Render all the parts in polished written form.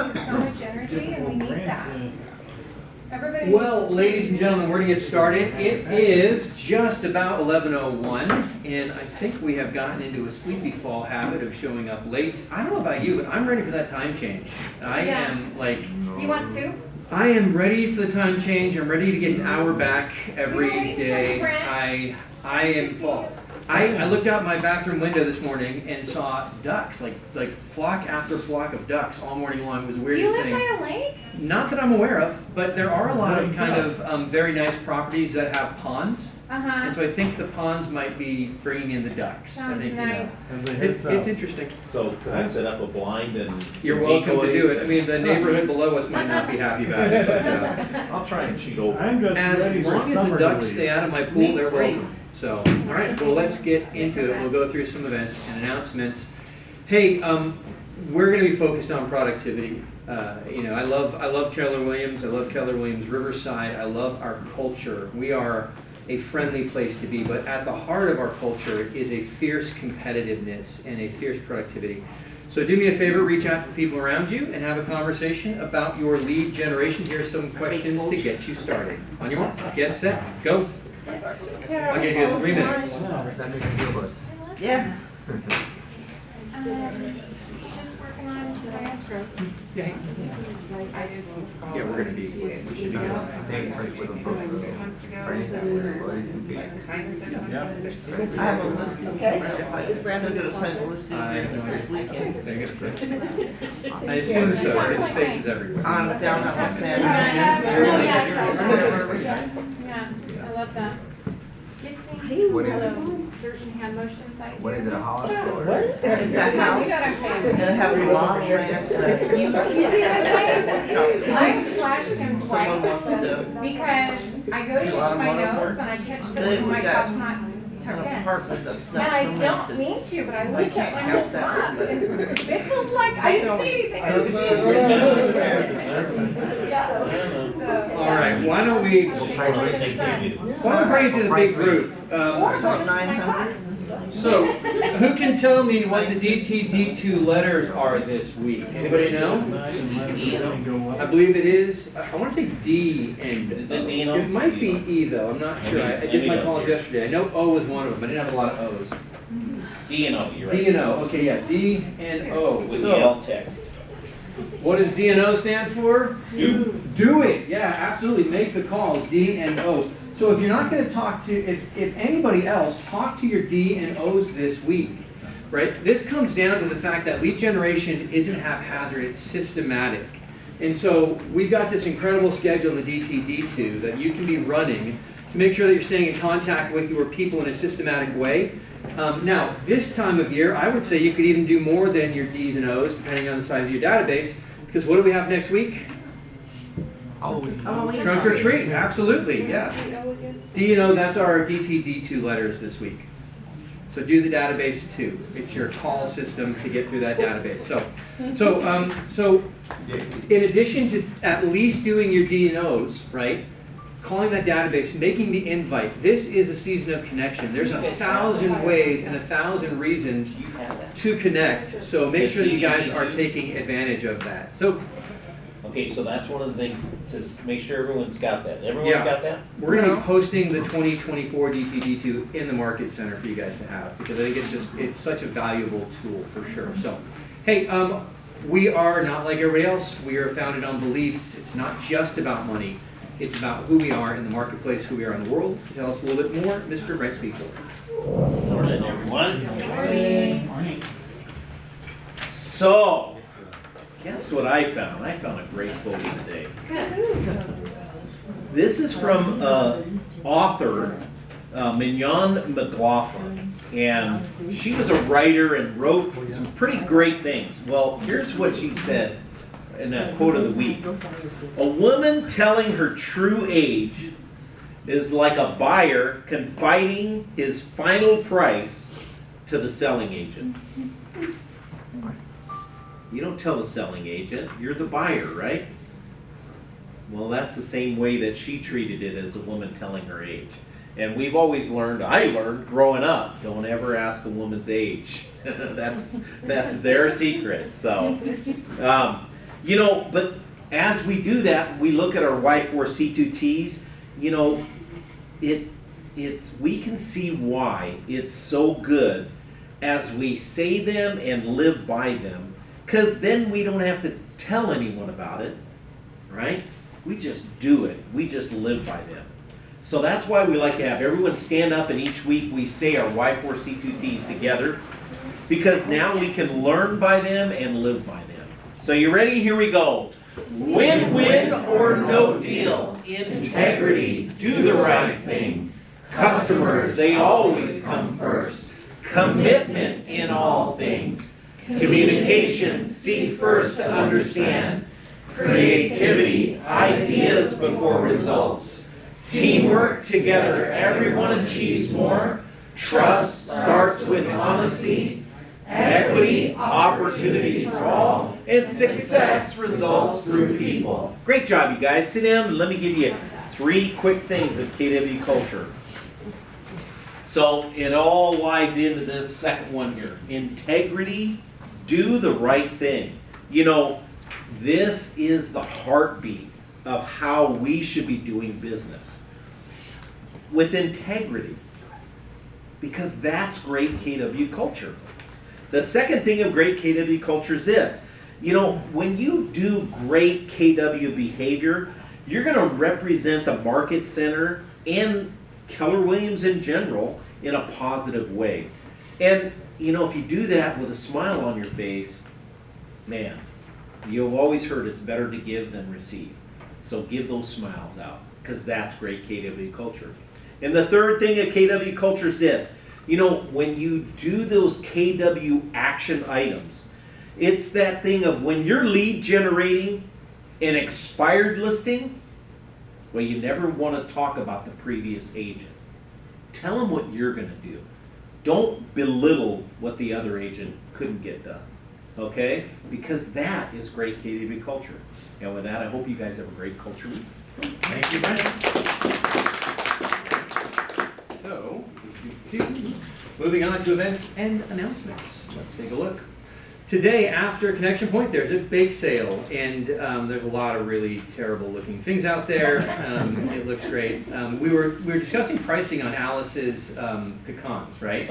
use so much energy, and we need that. Everybody Well, needs to ladies and change. gentlemen, we're going to get started. It is just about 11:01, and I think we have gotten into a sleepy fall habit of showing up late. I don't know about you, but I'm ready for that time change. I Yeah. am like, You want soup? I am ready for the time change. I'm ready to get an hour back every We were waiting for day. you, Brent. I am full. I looked out my bathroom window this morning and saw ducks, like flock after flock of ducks all morning long. It was the Do weirdest you live thing. by a lake? Not that I'm aware of, but there are a lot of kind of very nice properties that have ponds. Uh-huh. And so I think the ponds might be bringing in the ducks. I Sounds think, nice. it's interesting. So can I set up a blind and You're some welcome to do decoys? it. I mean, the neighborhood below us might not be happy about it, but I'll try and shoot over. I'm just as ready for long as the summer to ducks leave. stay out of my pool, they're welcome. So, all right, well, let's get into it. We'll go through some events and announcements. Hey, we're going to be focused on productivity. I love Keller Williams. I love Keller Williams Riverside. I love our culture. We are a friendly place to be, but at the heart of our culture is a fierce competitiveness and a fierce productivity. So do me a favor, reach out to the people around you and have a conversation about your lead generation. Here's some questions to get you started. On your mark, get set, go. I'll give you 3 minutes. Yeah. Just working on some escrows. Yeah, we're gonna be, we should be good. I have a list, okay? Is Brandon gonna send a list I have no this idea. weekend? Very good. I assume so, his face is everywhere. On down on Saturday. Yeah, I love that. Gets me What is it? certain hand motions I do. What is it, a house or? It's a You house, gotta say. and have a lawn there. You see what I'm saying? I flashed him Someone wants twice to. because I go to itch my nose and I catch the, my top's not tucked in. Apartment that's And not I don't cemented. mean to, but I I looked at can't my help whole that. top and Mitchell's like, I didn't see anything. I didn't see anything. Yeah. So. All right, why don't we bring it to the big group? Or go to my 900. class. So, who can tell me what the DTD2 letters are this week? Anybody know? I believe it is, I want to say D and Is it D and O? It might be E though, I'm not sure. I did my calls yesterday. I know O was one of them. I didn't have a lot of O's. D and O, you're right. D and O, okay, yeah, D and O. With the So, L text. what does D and O stand for? Do it, yeah, absolutely, make the calls, D and O. So if you're not gonna talk to, if anybody else, talk to your D and O's this week, right? This comes down to the fact that lead generation isn't haphazard, it's systematic. And so we've got this incredible schedule in the DTD2 that you can be running to make sure that you're staying in contact with your people in a systematic way. Now, this time of year, I would say you could even do more than your D's and O's, depending on the size of your database, because what do we have next week? Halloween. Trunk or treat, absolutely, yeah. D and O, that's our DTD2 letters this week. So do the database too. It's your call system to get through that database. So in addition to at least doing your D and O's, right? Calling that database, making the invite. This is a season of connection. There's 1,000 ways and 1,000 reasons to connect. So make sure that you guys are taking advantage of that. So Okay, so that's one of the things to make sure everyone's got that. Everyone Yeah. got that? we're going to be posting the 2024 DTD2 in the Market Center for you guys to have because I think it's such a valuable tool for sure. So, hey, we are not like everybody else. We are founded on beliefs. It's not just about money. It's about who we are in the marketplace, who we are in the world. To tell us a little bit more, Mr. Brent Cleveland. Morning, everyone. Morning. So, guess what I found? I found a great quote today. This is from author Mignon McLaughlin, and she was a writer and wrote some pretty great things. Well, here's what she said in a quote of the week. A woman telling her true age is like a buyer confiding his final price to the selling agent. You don't tell the selling agent, you're the buyer, right? Well, that's the same way that she treated it as a woman telling her age. And we've always learned, I learned growing up, don't ever ask a woman's age. that's their secret. So, You know, but as we do that, we look at our Y4C2Ts, you know, we can see why it's so good as we say them and live by them, because then we don't have to tell anyone about it, right? We just do it. We just live by them. So that's why we like to have everyone stand up, and each week we say our Y4C2Ts together, because now we can learn by them and live by them. So you ready? Here we go. Win-win or no deal. Integrity. Do the right thing. Customers, they always come first. Commitment in all things. Communication, seek first to understand. Creativity, ideas before results. Teamwork, together everyone achieves more. Trust starts with honesty. Equity, opportunities for all. And success results through people. Great job, you guys. Sit down and let me give you 3 quick things of KW culture. So it all lies into this second one here. Integrity, do the right thing. You know, this is the heartbeat of how we should be doing business. With integrity. Because that's great KW culture. The second thing of great KW culture is this. You know, when you do great KW behavior, you're going to represent the Market Center and Keller Williams in general in a positive way. And, you know, if you do that with a smile on your face, man, you've always heard it's better to give than receive. So give those smiles out, because that's great KW culture. And the third thing of KW culture is this. You know, when you do those KW action items, it's that thing of when you're lead generating an expired listing, well, you never want to talk about the previous agent. Tell them what you're going to do. Don't belittle what the other agent couldn't get done, okay? Because that is great KW culture. And with that, I hope you guys have a great culture week. Thank you, Brandon. So, moving on to events and announcements. Let's take a look. Today, after Connection Point, there's a bake sale, and there's a lot of really terrible looking things out there. It looks great. We were discussing pricing on Alice's pecans, right?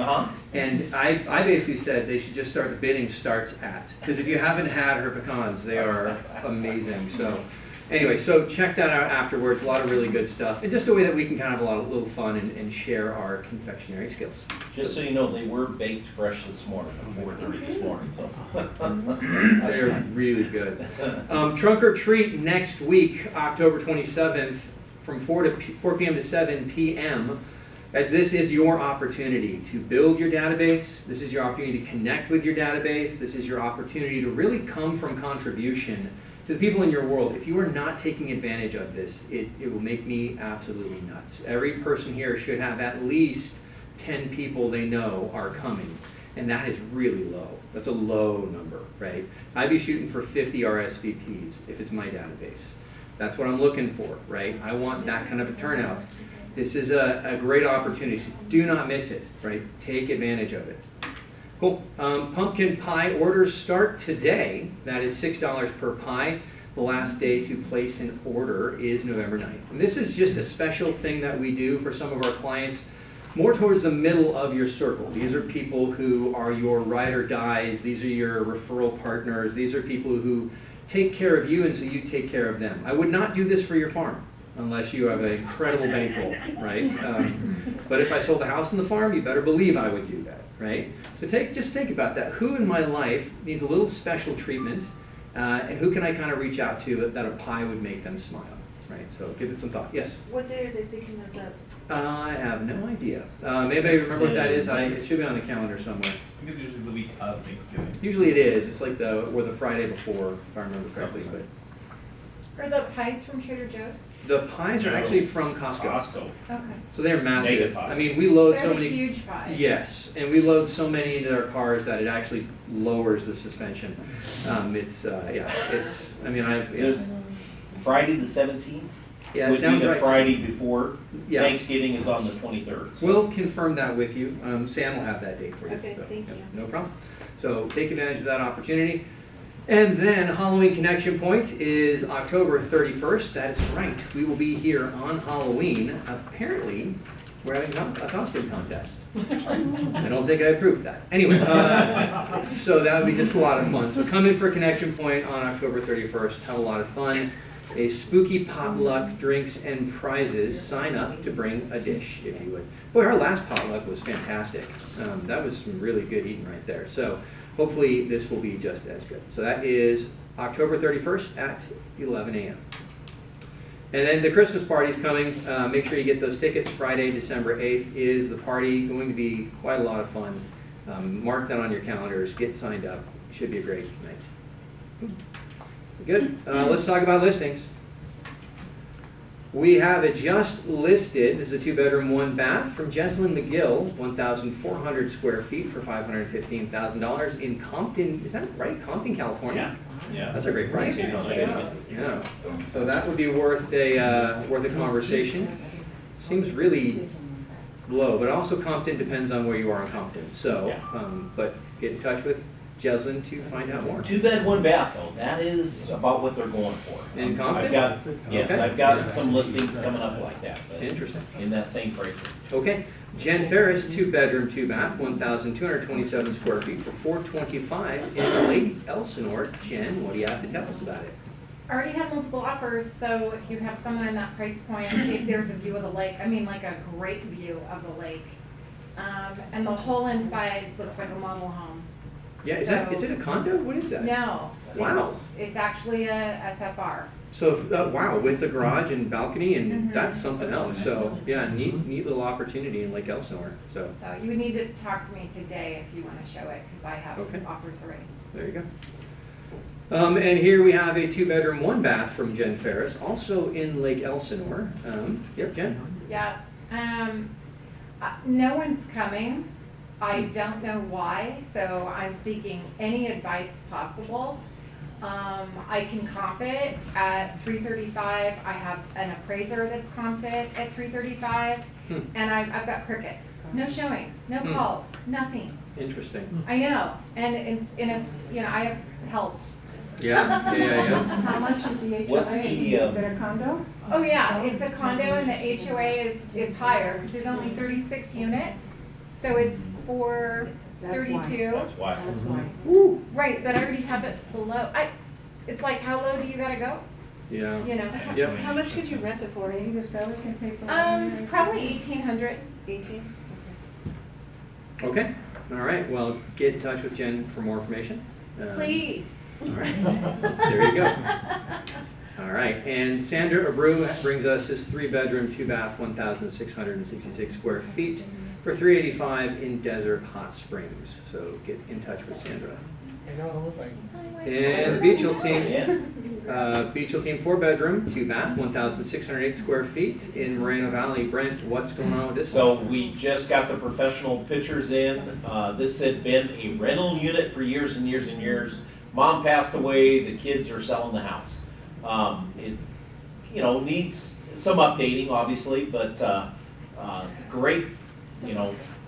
And I basically said they should just start, the bidding starts at, because if you haven't had her pecans, they are amazing. So anyway, so check that out afterwards. A lot of really good stuff, and just a way that we can kind of have a little fun and share our confectionery skills. Just so you know, they were baked fresh this morning, at 4:30 this morning. So they're really good. Trunk or treat next week, October 27th, from 4 p.m. to 7 p.m. As this is your opportunity to build your database. This is your opportunity to connect with your database. This is your opportunity to really come from contribution to the people in your world. If you are not taking advantage of this, it will make me absolutely nuts. Every person here should have at least 10 people they know are coming, and that is really low. That's a low number, right? I'd be shooting for 50 RSVPs if it's my database. That's what I'm looking for, right? I want that kind of a turnout. This is a great opportunity, so do not miss it, right? Take advantage of it. Cool. Pumpkin pie orders start today. That is $6 per pie. The last day to place an order is November 9th. And this is just a special thing that we do for some of our clients, more towards the middle of your circle. These are people who are your ride or dies. These are your referral partners. These are people who take care of you, and so you take care of them. I would not do this for your farm unless you have an incredible bankroll, right? But if I sold a house on the farm, you better believe I would do that, right? So just think about that. Who in my life needs a little special treatment, and who can I kind of reach out to that a pie would make them smile, right? So give it some thought. Yes? What day are they picking this up? I have no idea. Maybe I remember what that is. It should be on the calendar somewhere. I think it's usually the week of Thanksgiving. Usually it is. It's like the Friday before, if I remember correctly. But Are the pies from Trader Joe's? the pies are actually from Costco. Okay. So they're massive. Mega pie. I mean, we load They're so the many. huge pies. Yes, and we load so many into our cars that it actually lowers the suspension. I mean, there's Friday the 17th. Yeah, it would be sounds the right. Friday before. Yeah. Thanksgiving is on the 23rd. So. We'll confirm that with you. Sam will have that date for you. Okay, So, thank yeah, you. No problem. So take advantage of that opportunity. And then Halloween Connection Point is October 31st. That is right. We will be here on Halloween. Apparently, we're having a costume contest. I don't think I approved that. Anyway, so that would be just a lot of fun. So come in for Connection Point on October 31st. Have a lot of fun. A spooky potluck, drinks, and prizes. Sign up to bring a dish, if you would. Boy, our last potluck was fantastic. That was some really good eating right there. So hopefully this will be just as good. So that is October 31st at 11 a.m. And then the Christmas party's coming. Make sure you get those tickets. Friday, December 8th is the party. Going to be quite a lot of fun. Mark that on your calendars. Get signed up. Should be a great night. Good. Let's talk about listings. We have it just listed. This is a 2-bedroom, 1-bath from Jesslyn McGill, 1,400 square feet for $515,000 in Compton. Is that right? Compton, California. Yeah. That's a great price. Yeah. So that would be worth a conversation. Seems really low, but also Compton depends on where you are in Compton. So, but get in touch with Jesslyn to find out more. 2-bed, 1-bath though. That is about what they're going for. In Compton? I've got some listings coming up like that. But Interesting. in that same price range. Okay. Jen Ferris, 2-bedroom, 2-bath, 1,227 square feet for $425 in Lake Elsinore. Jen, what do you have to tell us about it? I already have multiple offers, so if you have someone in that price point, there's a view of the lake. I mean, like a great view of the lake. And the whole inside looks like a model home. Yeah, is it a condo? What is that? No. Wow. It's actually a SFR. So, wow, with the garage and balcony, and Mhm. that's something else. So, yeah, neat little opportunity in Lake Elsinore. So, So you would need to talk to me today if you want to show it, because I have Okay. offers already. there you go. And here we have a 2-bedroom, 1-bath from Jen Ferris, also in Lake Elsinore. Yep, Jen. Yeah. No one's coming. I don't know why, so I'm seeking any advice possible. I can comp it at $335. I have an appraiser that's comped it at $335, and I've got crickets. No showings, no calls, nothing. Interesting. I know, and it's I have help. Yeah. How much is the HOA? What's the, Is it a condo? Oh yeah, it's a condo, and the HOA is higher because there's only 36 units, so it's for That's 32. That's why. That's why. Woo. Right, but I already have it below. It's like, how low do you gotta go? Yeah. You know. Yep. How much could you rent it for? Maybe the seller can pay for it. Probably 1,800. 18? Okay. All right. Well, get in touch with Jen for more information. Please. All right. There you go. All right. And Sandra Abreu brings us this 3-bedroom, 2-bath, 1,666 square feet for $385 in Desert Hot Springs. So get in touch with Sandra. And the Beach Hill team. Beach Hill team, 4-bedroom, 2-bath, 1,608 square feet in Moreno Valley. Brent, what's going on with this? So we just got the professional pictures in. This had been a rental unit for years and years and years. Mom passed away, the kids are selling the house. It, needs some updating, obviously, but great,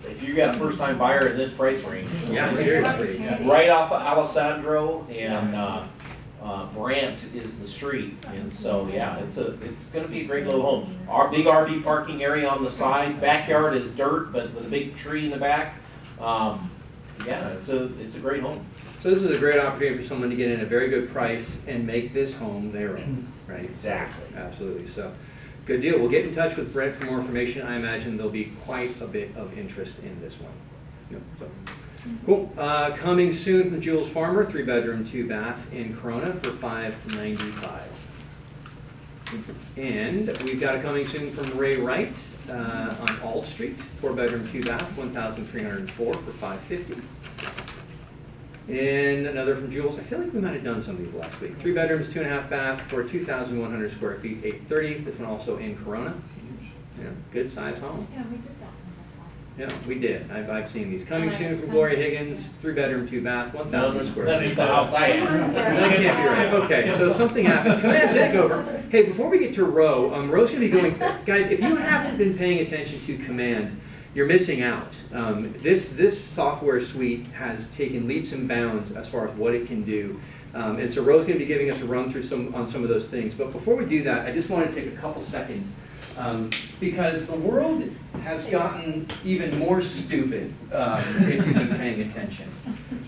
if you got a first-time buyer in this price range. Yeah, seriously. Right off of Alessandro and Brant is the street, and so yeah, it's going to be a great little home. Our big RV parking area on the side, backyard is dirt, but with a big tree in the back. Yeah, it's a great home. So this is a great opportunity for someone to get in a very good price and make this home their own, right? Exactly. Absolutely. So, good deal. We'll get in touch with Brent for more information. I imagine there'll be quite a bit of interest in this one. Yep, so. Cool. Coming soon from Jules Farmer, 3-bedroom, 2-bath in Corona for $595. And we've got a coming soon from Ray Wright on Alt Street, 4-bedroom, 2-bath, 1,304 for $550. And another from Jules. I feel like we might have done some of these last week. 3 bedrooms, 2.5 bath for 2,100 square feet, $830. This one also in Corona. Yeah, good size home. Yeah, we did that one before. Yeah, we did. I've seen these. Coming soon from Gloria Higgins, 3 bedroom, 2 bath, 1,000 square That feet. is the house I am. That can't be right. Okay, so something happened. Command takeover. Hey, before we get to Roe, Roe's going to be going. Guys, if you haven't been paying attention to Command, you're missing out. This software suite has taken leaps and bounds as far as what it can do. And so Ro's going to be giving us a run through on some of those things. But before we do that, I just want to take a couple seconds because the world has gotten even more stupid if you've been paying attention.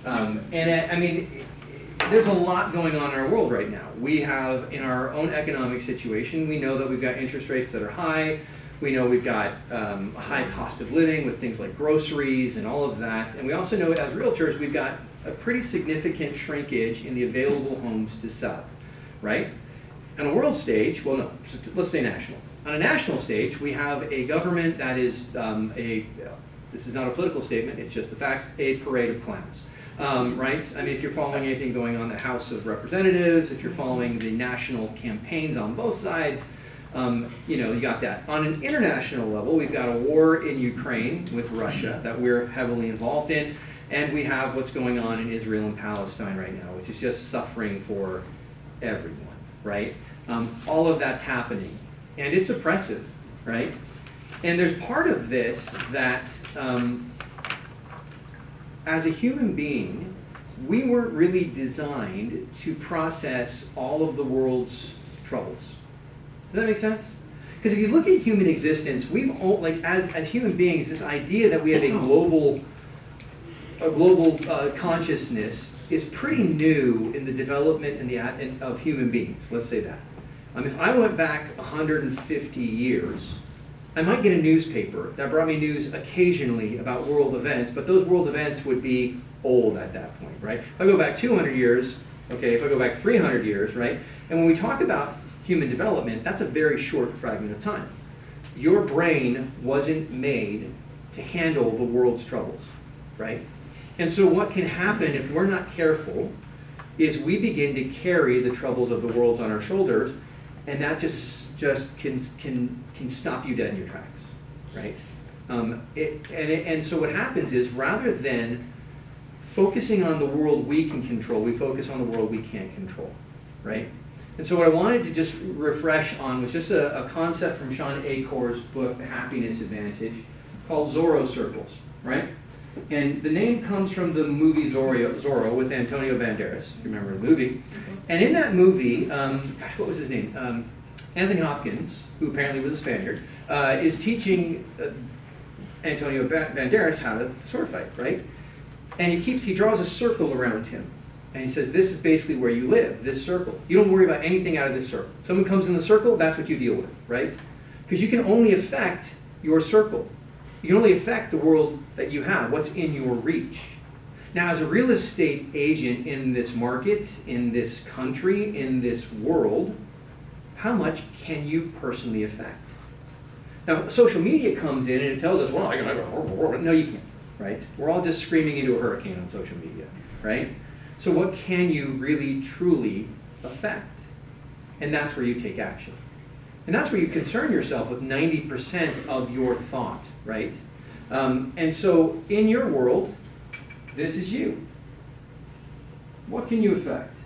I mean, there's a lot going on in our world right now. We have, in our own economic situation, we know that we've got interest rates that are high. We know we've got a high cost of living with things like groceries and all of that. And we also know as realtors, we've got a pretty significant shrinkage in the available homes to sell, right? On a world stage, well, no, let's stay national. On a national stage, we have a government that is this is not a political statement, it's just the facts, a parade of clowns. Right? I mean, if you're following anything going on in the House of Representatives, if you're following the national campaigns on both sides, you know, you got that. On an international level, we've got a war in Ukraine with Russia that we're heavily involved in, and we have what's going on in Israel and Palestine right now, which is just suffering for everyone, right? All of that's happening, and it's oppressive, right? And there's part of this that, as a human being, we weren't really designed to process all of the world's troubles. Does that make sense? Because if you look at human existence, we've all, like as human beings, this idea that we have a global consciousness is pretty new in the development of human beings. Let's say that. If I went back 150 years, I might get a newspaper that brought me news occasionally about world events, but those world events would be old at that point, right? If I go back 200 years, okay, if I go back 300 years, right? And when we talk about human development, that's a very short fragment of time. Your brain wasn't made to handle the world's troubles, right? And so what can happen if we're not careful is we begin to carry the troubles of the world on our shoulders, and that just can stop you dead in your tracks, right? And so what happens is rather than focusing on the world we can control, we focus on the world we can't control, right? And so what I wanted to just refresh on was just a concept from Sean Acor's book, The Happiness Advantage, called Zorro Circles, right? And the name comes from the movie Zorro with Antonio Banderas, if you remember the movie. And in that movie, gosh, what was his name? Anthony Hopkins, who apparently was a Spaniard, is teaching Antonio Banderas how to sword fight, right? And he draws a circle around him. And he says, this is basically where you live, this circle. You don't worry about anything out of this circle. Someone comes in the circle, that's what you deal with, right? Because you can only affect your circle. You can only affect the world that you have, what's in your reach. Now, as a real estate agent in this market, in this country, in this world, how much can you personally affect? Now, social media comes in and it tells us, well, I can have a horrible world. No, you can't, right? We're all just screaming into a hurricane on social media, right? So what can you really, truly affect? And that's where you take action. And that's where you concern yourself with 90% of your thought, right? And so in your world, this is you. What can you affect?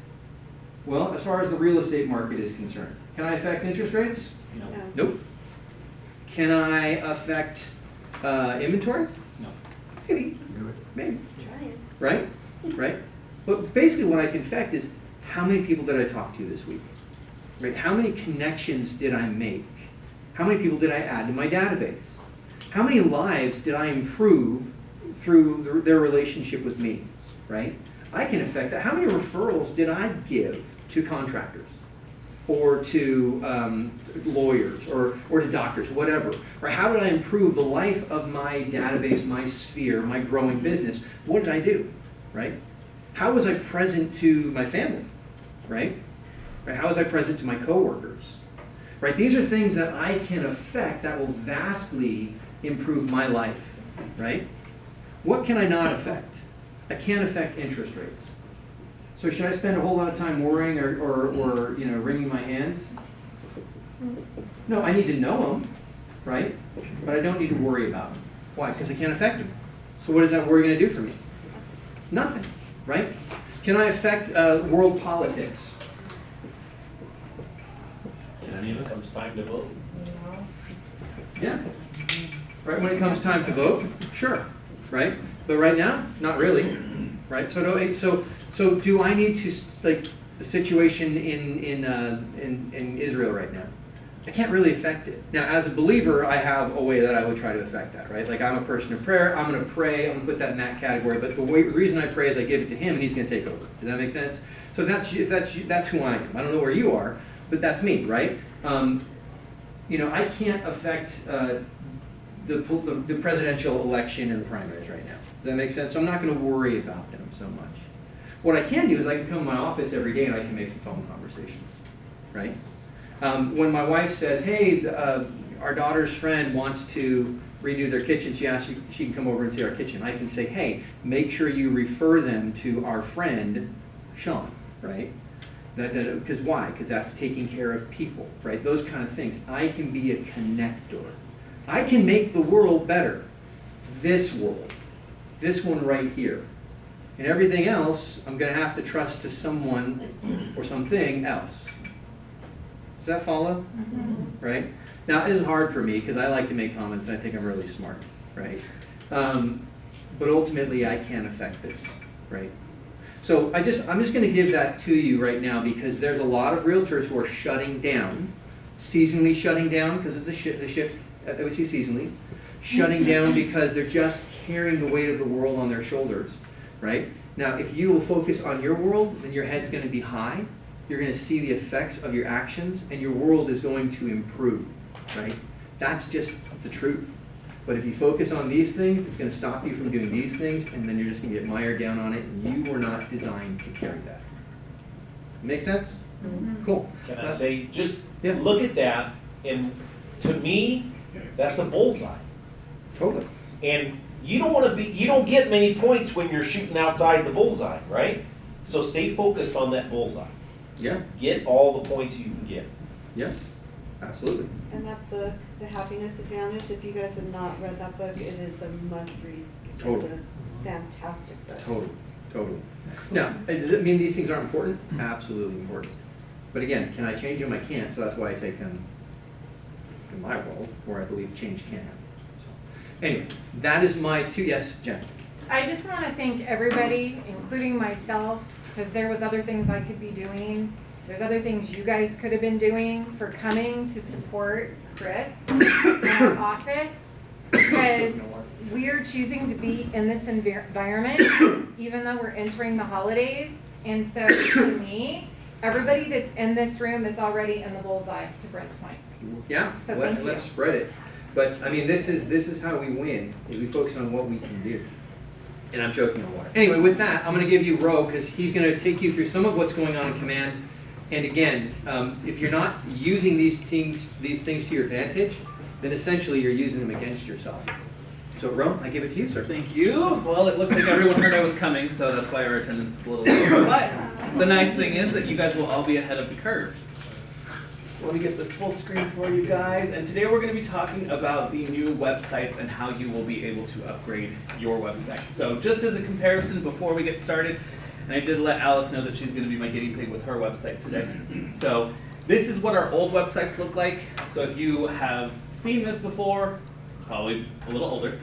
Well, as far as the real estate market is concerned, can I affect interest rates? No. Nope. Can I affect inventory? No. Maybe. Maybe. Trying. Right? Right? But basically what I can affect is how many people did I talk to this week? Right? How many connections did I make? How many people did I add to my database? How many lives did I improve through their relationship with me? Right? I can affect that. How many referrals did I give to contractors? Or to lawyers, or to doctors, whatever. Or how did I improve the life of my database, my sphere, my growing business? What did I do, right? How was I present to my family, right? How was I present to my coworkers, right? These are things that I can affect that will vastly improve my life, right? What can I not affect? I can't affect interest rates. So should I spend a whole lot of time worrying or you know, wringing my hands? No, I need to know them, right? But I don't need to worry about them. Why? Because I can't affect them. So what is that worry going to do for me? Nothing, right? Can I affect world politics? Can any of us? Comes time to vote. Yeah. Right when it comes time to vote, sure, right? But right now, not really, right? So So do I need to, like, the situation in Israel right now? I can't really affect it. Now, as a believer, I have a way that I would try to affect that, right? Like, I'm a person of prayer, I'm going to pray, I'm going to put that in that category, but the reason I pray is I give it to him and he's going to take over. Does that make sense? So that's who I am. I don't know where you are, but that's me, right? You know, I can't affect the presidential election and the primaries right now. Does that make sense? So I'm not going to worry about them so much. What I can do is I can come to my office every day and I can make some phone conversations, right? When my wife says, hey, our daughter's friend wants to redo their kitchen, she asks if she can come over and see our kitchen. I can say, hey, make sure you refer them to our friend, Sean, right? Because why? Because that's taking care of people, right? Those kind of things. I can be a connector. I can make the world better. This world. This one right here. And everything else, I'm going to have to trust to someone or something else. Does that follow? Mm-hmm. Right? Now, it is hard for me because I like to make comments and I think I'm really smart, right? But ultimately, I can't affect this, right? So I'm just going to give that to you right now because there's a lot of realtors who are shutting down, seasonally shutting down because it's the shift that we see seasonally, shutting down because they're just carrying the weight of the world on their shoulders, right? Now, if you will focus on your world, then your head's going to be high. You're going to see the effects of your actions, and your world is going to improve, right? That's just the truth. But if you focus on these things, it's going to stop you from doing these things, and then you're just going to get mired down on it, and you were not designed to carry that. Make sense? Mm-hmm. Cool. Can I say, just yeah. Look at that, and to me, that's a bullseye. Totally. And you don't get many points when you're shooting outside the bullseye, right? So stay focused on that bullseye. Yeah. Get all the points you can get. Yeah. Absolutely. And that book, The Happiness Advantage, if you guys have not read that book, it is a must-read. Totally. It's a fantastic book. Totally. Now, does it mean these things aren't important? Absolutely important. But again, can I change them? I can't, so that's why I take them in my world, where I believe change can happen. So, anyway, that is my two. Yes, Jen? I just want to thank everybody, including myself, because there was other things I could be doing. There's other things you guys could have been doing for coming to support Chris in our office, because we're choosing to be in this environment even though we're entering the holidays. And so to me, everybody that's in this room is already in the bullseye, to Brent's point. Yeah, So let's spread it. But I mean, this is how we win, is we focus on what we can do. And I'm joking on water. Anyway, with that, I'm going to give you Ro, because he's going to take you through some of what's going on in Command. And again, if you're not using these things to your advantage, then essentially you're using them against yourself. So Ro, I give it to you, sir. Thank you. Well, it looks like everyone heard I was coming, so that's why our attendance is a little low. But the nice thing is that you guys will all be ahead of the curve. So let me get this full screen for you guys. And today we're going to be talking about the new websites and how you will be able to upgrade your website. So just as a comparison before we get started, and I did let Alice know that she's going to be my guinea pig with her website today. So this is what our old websites look like. So if you have seen this before, probably a little older,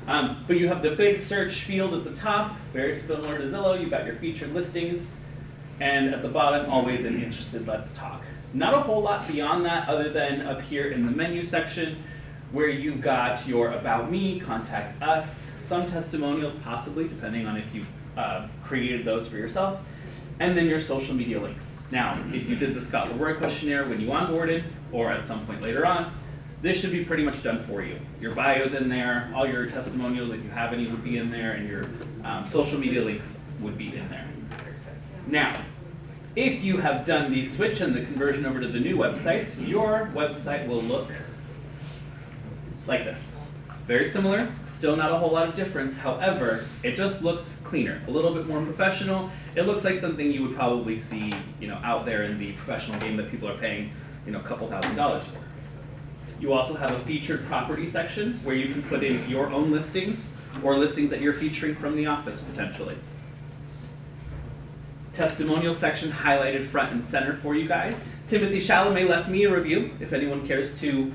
but you have the big search field at the top, very similar to Zillow. You've got your featured listings, and at the bottom, always an interested, let's talk. Not a whole lot beyond that other than up here in the menu section where you've got your About Me, Contact Us, some testimonials possibly, depending on if you created those for yourself, and then your social media links. Now, if you did the Scott Leroy questionnaire when you onboarded, or at some point later on, this should be pretty much done for you. Your bio's in there, all your testimonials, if you have any, would be in there, and your social media links would be in there. Now, if you have done the switch and the conversion over to the new websites, your website will look like this. Very similar, still not a whole lot of difference. However, it just looks cleaner, a little bit more professional. It looks like something you would probably see, out there in the professional game that people are paying, a couple $1,000s for. You also have a featured property section where you can put in your own listings or listings that you're featuring from the office potentially. Testimonial section highlighted front and center for you guys. Timothy Chalamet left me a review. If anyone cares to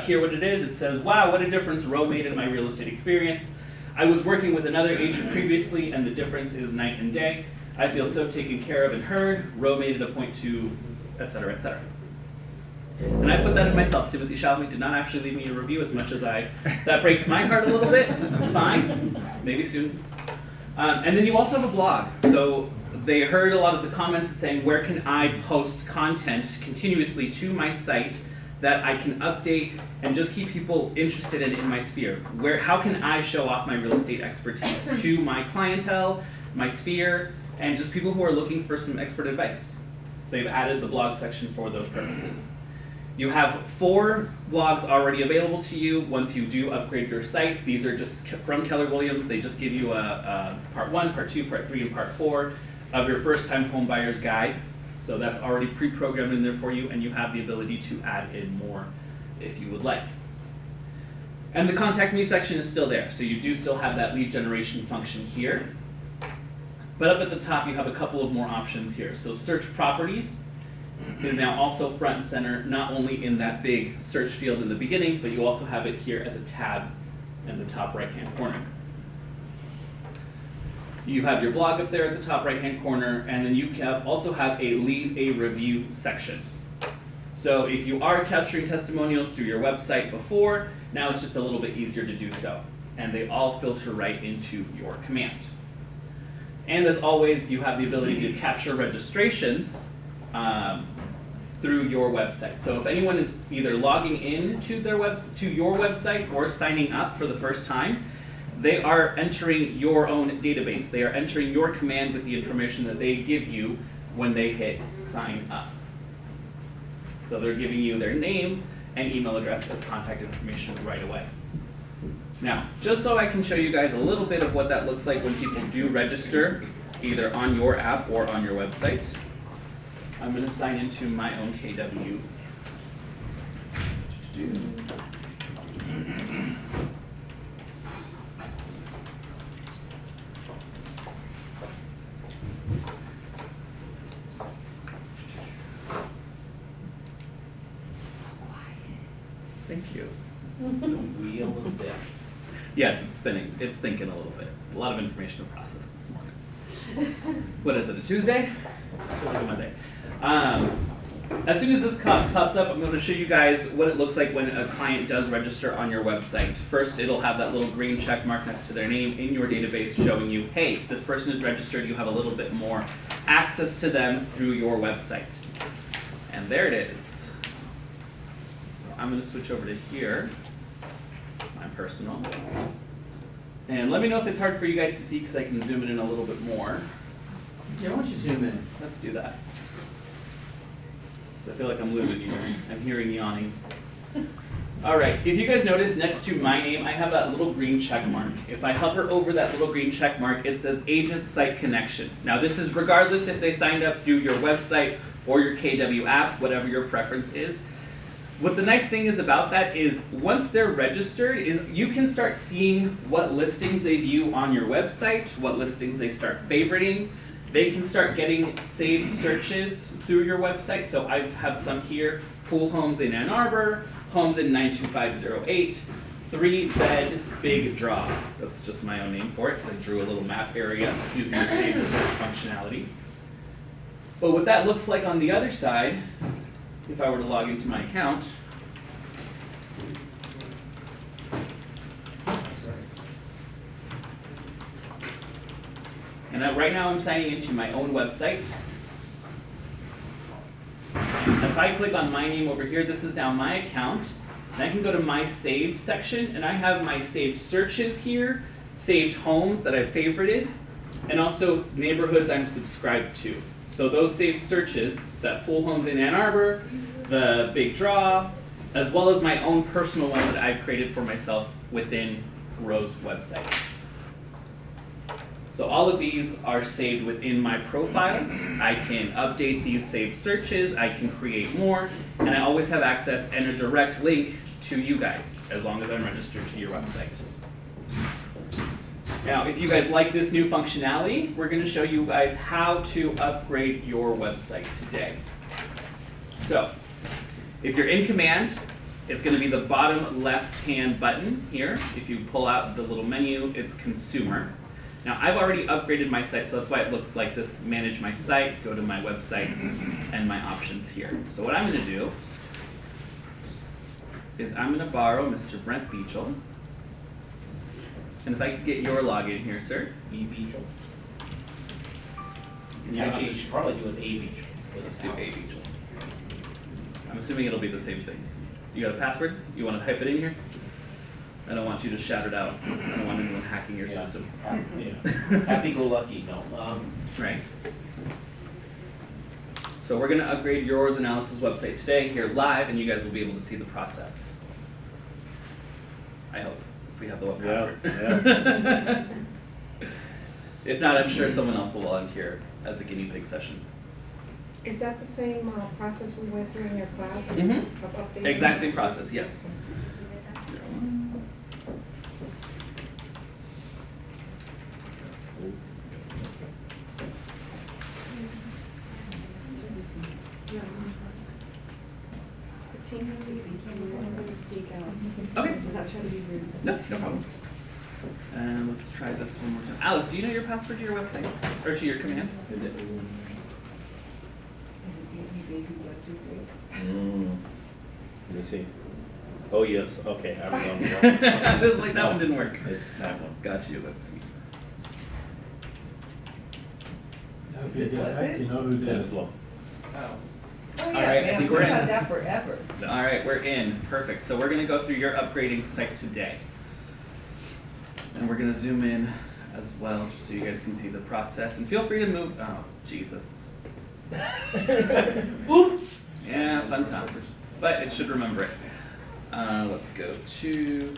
hear what it is, it says, wow, what a difference Ro made in my real estate experience. I was working with another agent previously and the difference is night and day. I feel so taken care of and heard. Ro made it a point to, etc., etc. And I put that in myself. Timothy Chalamet did not actually leave me a review as much as that breaks my heart a little bit. That's fine. Maybe soon. And then you also have a blog. So they heard a lot of the comments saying, where can I post content continuously to my site that I can update and just keep people interested in my sphere? How can I show off my real estate expertise to my clientele, my sphere, and just people who are looking for some expert advice? They've added the blog section for those purposes. You have 4 blogs already available to you once you do upgrade your site. These are just from Keller Williams. They just give you a part 1, part 2, part 3, and part 4 of your first time home buyer's guide. So that's already pre-programmed in there for you, and you have the ability to add in more if you would like. And the contact me section is still there. So you do still have that lead generation function here. But up at the top, you have a couple of more options here. So search properties is now also front and center, not only in that big search field in the beginning, but you also have it here as a tab in the top right-hand corner. You have your blog up there at the top right-hand corner, and then you can also have a leave a review section. So if you are capturing testimonials through your website before, now it's just a little bit easier to do so. And they all filter right into your command. And as always, you have the ability to capture registrations through your website. So if anyone is either logging in to your website or signing up for the first time, they are entering your own database. They are entering your command with the information that they give you when they hit sign up. So they're giving you their name and email address as contact information right away. Now, just so I can show you guys a little bit of what that looks like when people do register, either on your app or on your website, I'm going to sign into my own KW. Thank you. The wheel of death. Yes, it's spinning. It's thinking a little bit. A lot of information to process this morning. What is it, a Tuesday? Or a Monday? As soon as this pops up, I'm going to show you guys what it looks like when a client does register on your website. First, it'll have that little green check mark next to their name in your database showing you, hey, this person is registered, you have a little bit more access to them through your website. And there it is. So I'm going to switch over to here, my personal. And let me know if it's hard for you guys to see because I can zoom in a little bit more. Yeah, why don't you zoom in? Let's do that. I feel like I'm losing you. I'm hearing yawning. All right, if you guys notice next to my name, I have that little green check mark. If I hover over that little green check mark, it says Agent Site Connection. Now this is regardless if they signed up through your website or your KW app, whatever your preference is. What the nice thing is about that is once they're registered, is you can start seeing what listings they view on your website, what listings they start favoriting. They can start getting saved searches through your website. So I have some here, pool homes in Ann Arbor, homes in 92508, 3-bed big draw. That's just my own name for it because I drew a little map area using the saved search functionality. But what that looks like on the other side, if I were to log into my account, and right now I'm signing into my own website. And if I click on my name over here, this is now my account. And I can go to my saved section, and I have my saved searches here, saved homes that I've favorited, and also neighborhoods I'm subscribed to. So those saved searches, that pool homes in Ann Arbor, the big draw, as well as my own personal ones that I've created for myself within Ro's website. So all of these are saved within my profile. I can update these saved searches, I can create more, and I always have access and a direct link to you guys, as long as I'm registered to your website. Now, if you guys like this new functionality, we're going to show you guys how to upgrade your website today. So, if you're in Command, it's going to be the bottom left-hand button here. If you pull out the little menu, it's Consumer. Now, I've already upgraded my site, so that's why it looks like this. Manage my site, go to my website, and my options here. So what I'm gonna do is I'm gonna borrow Mr. Brent Beechel. And if I could get your login here, sir. E Beechel. Yeah, Actually, you should probably do with A Beechel. let's do A Beechel. I'm assuming it'll be the same thing. You got a password? You wanna type it in here? I don't want you to shout it out, because I don't want anyone hacking your Yeah. system. Yeah. Happy-go-lucky, no. Right. So we're gonna upgrade yours analysis website today here live, and you guys will be able to see the process. I hope, if we have the web Yeah, password. If not, I'm sure someone else will volunteer as a guinea pig session. Is that the same process we went through in your class? Mhm. Of updating? Exact same process, yes. The team has to be someone, I'm gonna speak out. Okay. I'm not trying to be rude. No, no problem. And let's try this one more time. Alice, do you know your password to your website? Or to your command? Let me see. Oh, yes, okay, I was on the wrong. This is like, that one didn't work. It's that one. Got you, let's see. If you get hacked, you know who did Dennis it. Lowe. All right, I think we're in. that forever. All right, we're in. Perfect. So we're gonna go through your upgrading site today. And we're gonna zoom in as well, just so you guys can see the process. And feel free to move, oh, Jesus. Oops. Yeah, fun times. But it should remember it. Let's go to.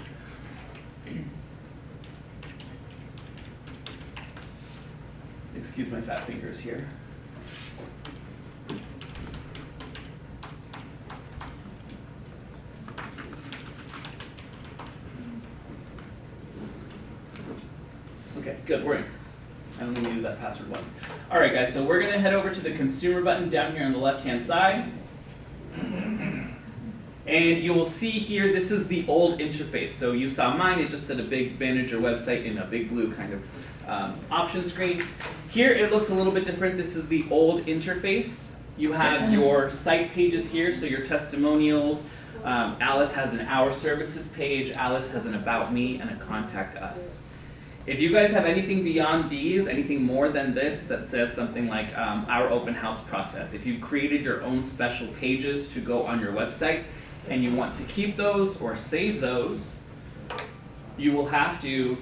Excuse my fat fingers here. Okay, good, we're in. I only needed that password once. All right, guys, so we're gonna head over to the consumer button down here on the left-hand side. And you will see here, this is the old interface. So you saw mine, it just said a big manage your website in a big blue kind of option screen. Here it looks a little bit different. This is the old interface. You have your site pages here, so your testimonials. Alice has an Our Services page, Alice has an About Me, and a Contact Us. If you guys have anything beyond these, anything more than this that says something like Our Open House Process, if you've created your own special pages to go on your website and you want to keep those or save those, you will have to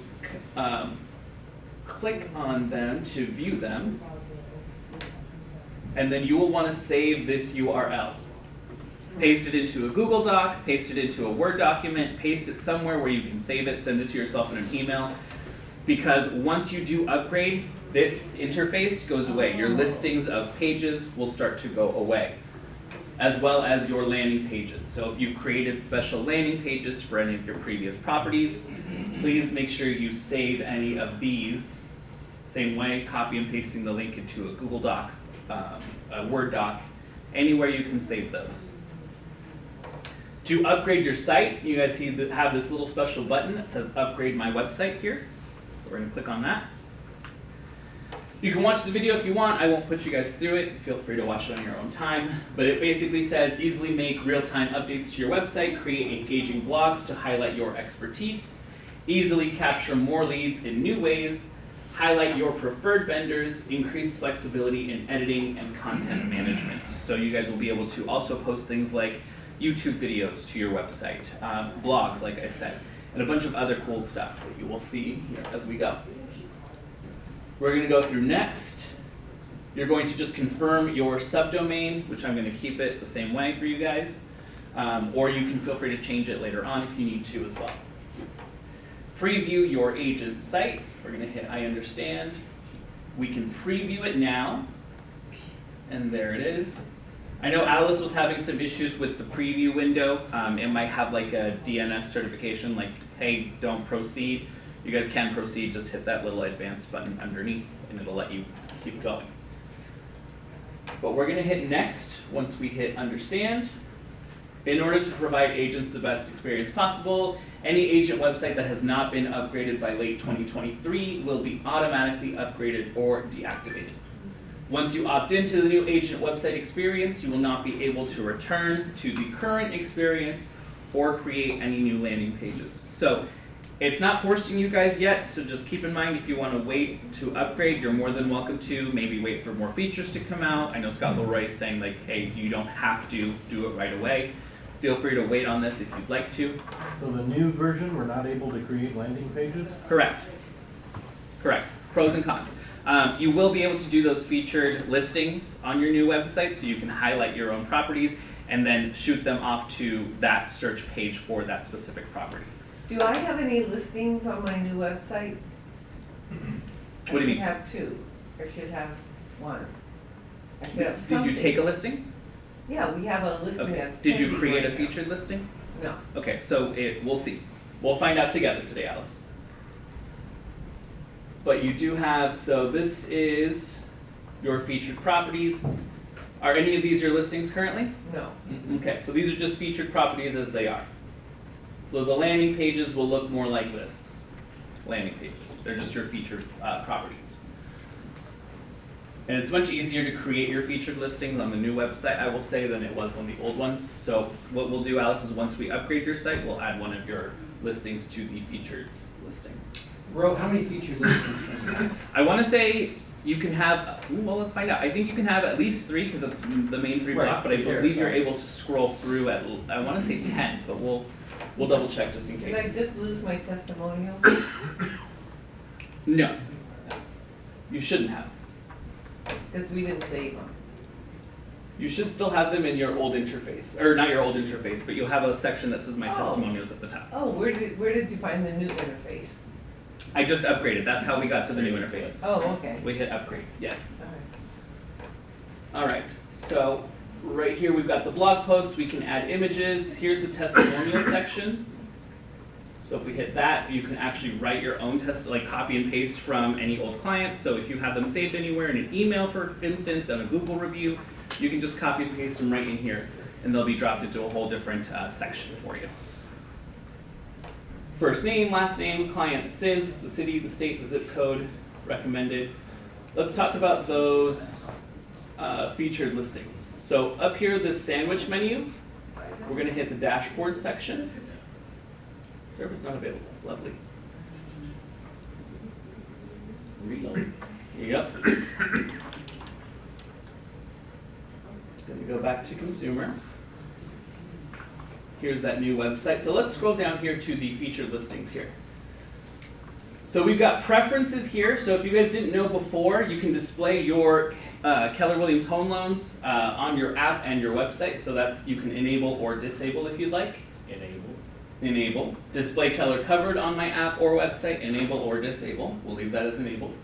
click on them to view them, and then you will want to save this URL. Paste it into a Google Doc, paste it into a Word document, paste it somewhere where you can save it, send it to yourself in an email. Because once you do upgrade, this interface goes away. Your listings of pages will start to go away, as well as your landing pages. So if you've created special landing pages for any of your previous properties, please make sure you save any of these. Same way, copy and pasting the link into a Google Doc, a Word doc, anywhere you can save those. To upgrade your site, you guys see that have this little special button that says Upgrade My Website here. So we're going to click on that. You can watch the video if you want. I won't put you guys through it. Feel free to watch it on your own time. But it basically says easily make real-time updates to your website, create engaging blogs to highlight your expertise, easily capture more leads in new ways, highlight your preferred vendors, increase flexibility in editing and content management. So you guys will be able to also post things like YouTube videos to your website, blogs, like I said, and a bunch of other cool stuff that you will see here as we go. We're going to go through next. You're going to just confirm your subdomain, which I'm going to keep it the same way for you guys, or you can feel free to change it later on if you need to as well. Preview your agent site. We're going to hit I understand. We can preview it now, and there it is. I know Alice was having some issues with the preview window. It might have like a DNS certification, like, hey, don't proceed. You guys can proceed, just hit that little advanced button underneath and it'll let you keep going. But we're gonna hit next once we hit understand. In order to provide agents the best experience possible, any agent website that has not been upgraded by late 2023 will be automatically upgraded or deactivated. Once you opt into the new agent website experience, you will not be able to return to the current experience or create any new landing pages. So it's not forcing you guys yet, so just keep in mind if you want to wait to upgrade, you're more than welcome to. Maybe wait for more features to come out. I know Scott Leroy is saying like, hey, you don't have to do it right away. Feel free to wait on this if you'd like to. So the new version, we're not able to create landing pages? Correct. Correct. Pros and cons. You will be able to do those featured listings on your new website, so you can highlight your own properties and then shoot them off to that search page for that specific property. Do I have any listings on my new website? What do you mean? I should have two, or should have one. I should have Did you something. take a listing? Yeah, we have a listing Okay. that's Did you pending create a right now. featured listing? No. Okay, so we'll see. We'll find out together today, Alice. But you do have, so this is your featured properties. Are any of these your listings currently? No. Okay, so these are just featured properties as they are. So the landing pages will look more like this. Landing pages, they're just your featured properties. And it's much easier to create your featured listings on the new website, I will say, than it was on the old ones. So what we'll do, Alice, is once we upgrade your site, we'll add one of your listings to the featured listing. Ro, how many featured listings can you have? I want to say you can have, well, let's find out. I think you can have at least 3 because that's the main 3 Right, block, but I here, believe you're sorry. able to scroll through at, I want to say 10, but we'll double check just in Did I case. just lose my testimonial? No. You shouldn't have. Because we didn't save them. You should still have them in your old interface, or not your old interface, but you'll have a section that says my Oh. testimonials at the top. Oh, where did you find the new interface? I just upgraded, that's how we got to the new interface. Oh, okay. We hit upgrade, yes. All right. Alright, so right here we've got the blog posts, we can add images, here's the testimonial section. So if we hit that, you can actually write your own like copy and paste from any old client. So if you have them saved anywhere in an email, for instance, and a Google review, you can just copy and paste them right in here, and they'll be dropped into a whole different section for you. First name, last name, client since, the city, the state, the zip code, recommended. Let's talk about those featured listings. So up here, this sandwich menu, we're gonna hit the dashboard section. Service not available, lovely. Reload. Yep. Gonna go back to consumer. Here's that new website. So let's scroll down here to the featured listings here. So we've got preferences here. So if you guys didn't know before, you can display your Keller Williams home loans on your app and your website. So that's, you can enable or disable if you'd like. Enable. Display Keller covered on my app or website, enable or disable. We'll leave that as enabled.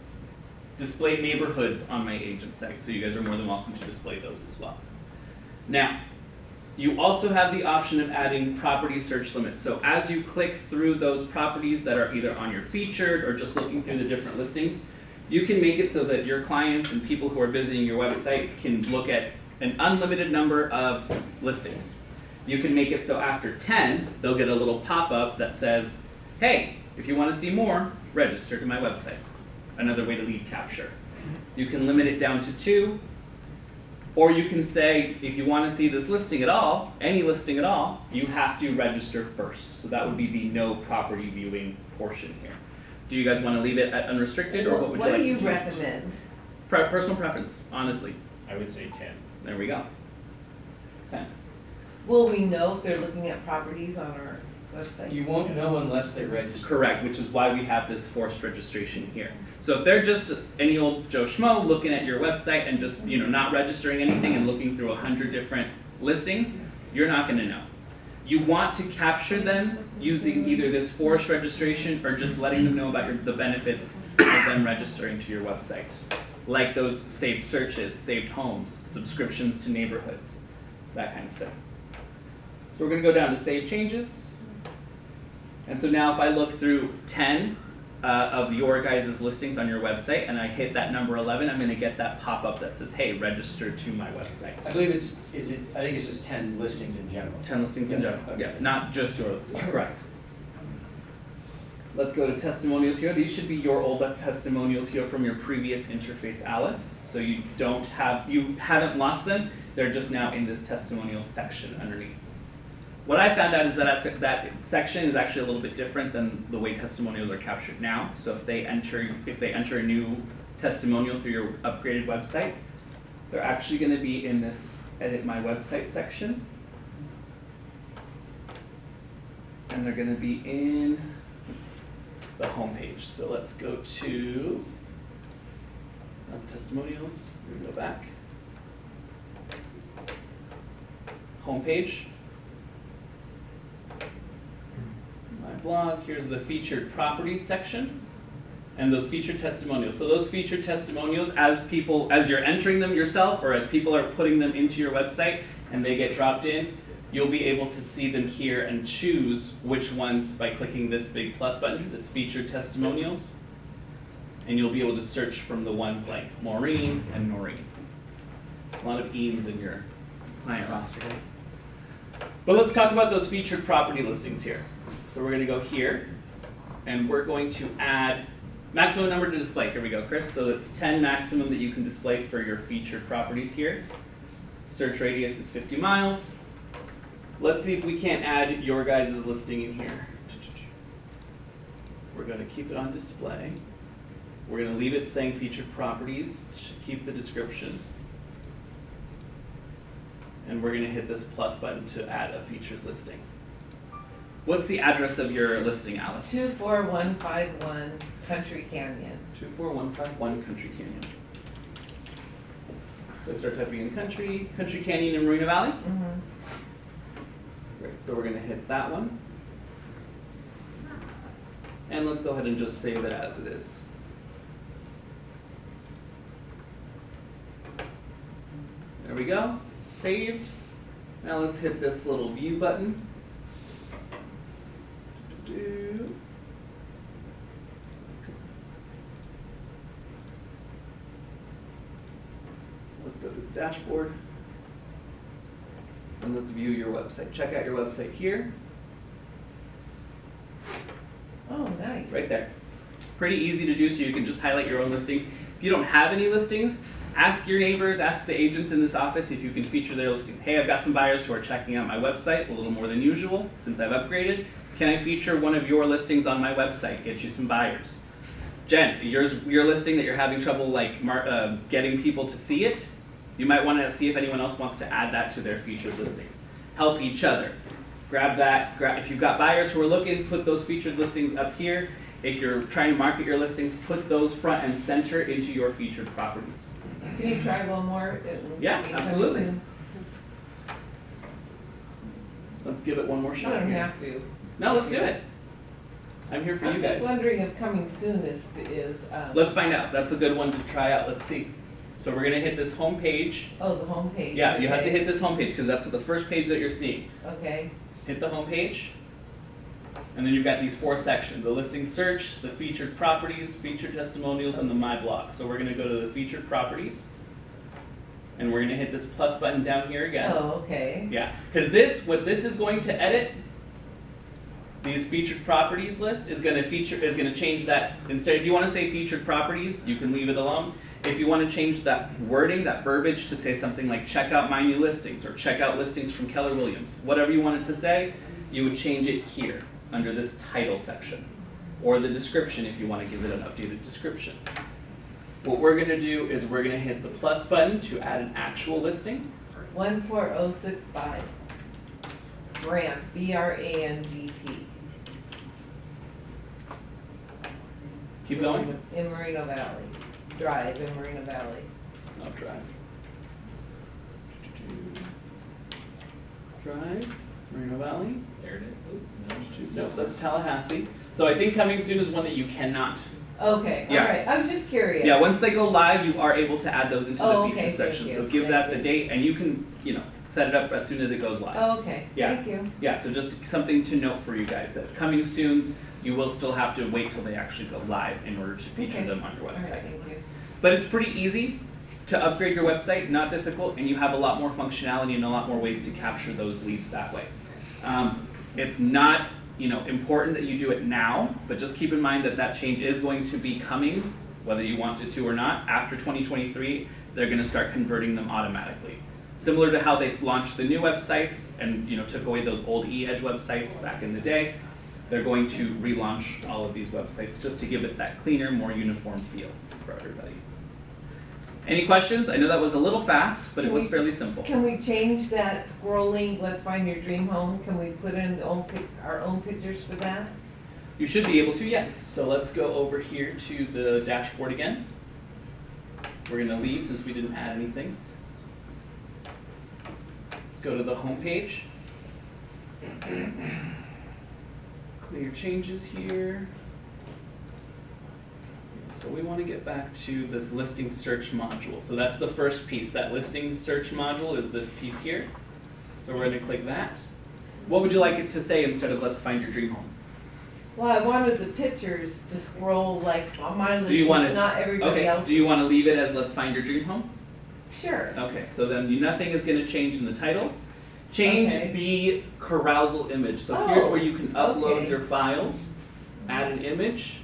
Display neighborhoods on my agent site, so you guys are more than welcome to display those as well. Now, you also have the option of adding property search limits. So as you click through those properties that are either on your featured or just looking through the different listings, you can make it so that your clients and people who are visiting your website can look at an unlimited number of listings. You can make it so after 10, they'll get a little pop-up that says, hey, if you want to see more, register to my website. Another way to lead capture. You can limit it down to 2, or you can say, if you want to see this listing at all, any listing at all, you have to register first. So that would be the no property viewing portion here. Do you guys want to leave it at unrestricted, or what would you like to What do change? you recommend? Personal preference, honestly. I would say 10. There we go. 10. Will we know if they're looking at properties on our website? You won't know unless they register. Correct, which is why we have this forced registration here. So if they're just any old Joe Schmo looking at your website and just, not registering anything and looking through 100 different listings, you're not going to know. You want to capture them using either this forced registration or just letting them know about the benefits of them registering to your website. Like those saved searches, saved homes, subscriptions to neighborhoods, that kind of thing. So we're going to go down to save changes. And so now if I look through 10 of your guys' listings on your website, and I hit that number 11, I'm gonna get that pop-up that says, hey, register to my website. I believe I think it's just 10 listings in general. 10 listings in general, yeah, not just your listings, correct. Let's go to testimonials here. These should be your old testimonials here from your previous interface, Alice. So you haven't lost them, they're just now in this testimonial section underneath. What I found out is that that section is actually a little bit different than the way testimonials are captured now. So if they enter a new testimonial through your upgraded website, they're actually going to be in this edit my website section. And they're going to be in the home page. So let's go to testimonials. We're going to go back. Home page. My blog, here's the featured properties section and those featured testimonials. So those featured testimonials, as you're entering them yourself or as people are putting them into your website and they get dropped in, you'll be able to see them here and choose which ones by clicking this big plus button, this featured testimonials. And you'll be able to search from the ones like Maureen and Noreen. A lot of Eames in your client roster, guys. But let's talk about those featured property listings here. So we're going to go here, and we're going to add maximum number to display. Here we go, Chris. So it's 10 maximum that you can display for your featured properties here. Search radius is 50 miles. Let's see if we can't add your guys' listing in here. We're going to keep it on display. We're going to leave it saying featured properties. Should keep the description. And we're going to hit this plus button to add a featured listing. What's the address of your listing, Alice? 24151 Country Canyon. 24151 Country Canyon. So I start typing in Country Canyon in Marina Valley. Mm-hmm. Great, so we're going to hit that one. And let's go ahead and just save it as it is. There we go, saved. Now let's hit this little view button. Let's go to the dashboard. And let's view your website. Check out your website here. Oh, nice. Right there. Pretty easy to do, so you can just highlight your own listings. If you don't have any listings, ask your neighbors, ask the agents in this office if you can feature their listing. Hey, I've got some buyers who are checking out my website a little more than usual since I've upgraded. Can I feature one of your listings on my website, get you some buyers? Jen, your listing that you're having trouble getting people to see it, you might want to see if anyone else wants to add that to their featured listings. Help each other. Grab that, if you've got buyers who are looking, put those featured listings up here. If you're trying to market your listings, put those front and center into your featured properties. Can you try one more? Yeah, absolutely. Let's give it one more You shot don't here. have to. No, let's do it. I'm here for you I'm guys. just wondering if coming soon is Let's find out. That's a good one to try out. Let's see. So we're gonna hit this home page. oh, the home page. Yeah, you have to okay. hit this home page because that's the first page that you're seeing. Okay. Hit the home page. And then you've got these 4 sections: the listing search, the featured properties, featured testimonials, and the my blog. So we're gonna go to the featured properties. And we're gonna hit this plus button down here again. Oh, okay. Yeah, because what this is going to edit, these featured properties list is going to change that. Instead, if you want to say featured properties, you can leave it alone. If you want to change that wording, that verbiage to say something like check out my new listings or check out listings from Keller Williams, whatever you want it to say, you would change it here under this title section, or the description if you want to give it an updated description. What we're going to do is we're going to hit the plus button to add an actual listing. 14065. Brant, Brandt. Keep going. In Moreno Valley. Drive in Moreno Valley. Oh, drive. Drive, Moreno Valley. There it is. No, that's Tallahassee. So I think coming soon is one that you cannot. Okay, Yeah. all right. I was just curious. Yeah, once they go live, you are able to add those into the Oh, feature okay, thank section. you, So give thank that the you. date, and you can, set it up as soon as it goes live. Oh, okay. Yeah. Thank you. Yeah, so just something to note for you guys that coming soon, You will still have to wait till they actually go live in order to feature Okay. them on your All right, website. thank you. But it's pretty easy to upgrade your website, not difficult, and you have a lot more functionality and a lot more ways to capture those leads that way. It's not, important that you do it now, but just keep in mind that that change is going to be coming, whether you want it to or not. After 2023, they're going to start converting them automatically. Similar to how they launched the new websites and took away those old eEdge websites back in the day, they're going to relaunch all of these websites just to give it that cleaner, more uniform feel for everybody. Any questions? I know that was a little fast, but it was fairly simple. Can we change that scrolling, let's find your dream home? Can we put in our own pictures for that? You should be able to, yes. So let's go over here to the dashboard again. We're going to leave since we didn't add anything. Let's go to the home page. Clear changes here. So we want to get back to this listing search module. So that's the first piece. That listing search module is this piece here. So we're going to click that. What would you like it to say instead of let's find your dream home? Well, I wanted the pictures to scroll like on my Do you want listings, to not everybody else. Do you want to leave it as let's find your dream home? Sure. Okay, so then nothing is going to change in the title. Change Okay. the carousel image. So Oh, here's where you can upload okay. your files, add an image.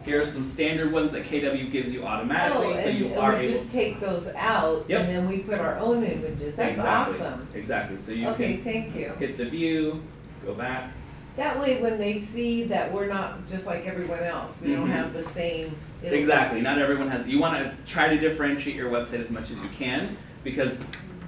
Here are some standard ones that KW gives you automatically, Oh, but and you are we able just take those out Yep. and then we put our own images. That's exactly. awesome. Exactly. So you Okay, can thank you. hit the view, go back. That way when they see that we're not just like everyone else, we don't Mhm. have the same. it'll- Exactly. Not everyone has. You want to try to differentiate your website as much as you can because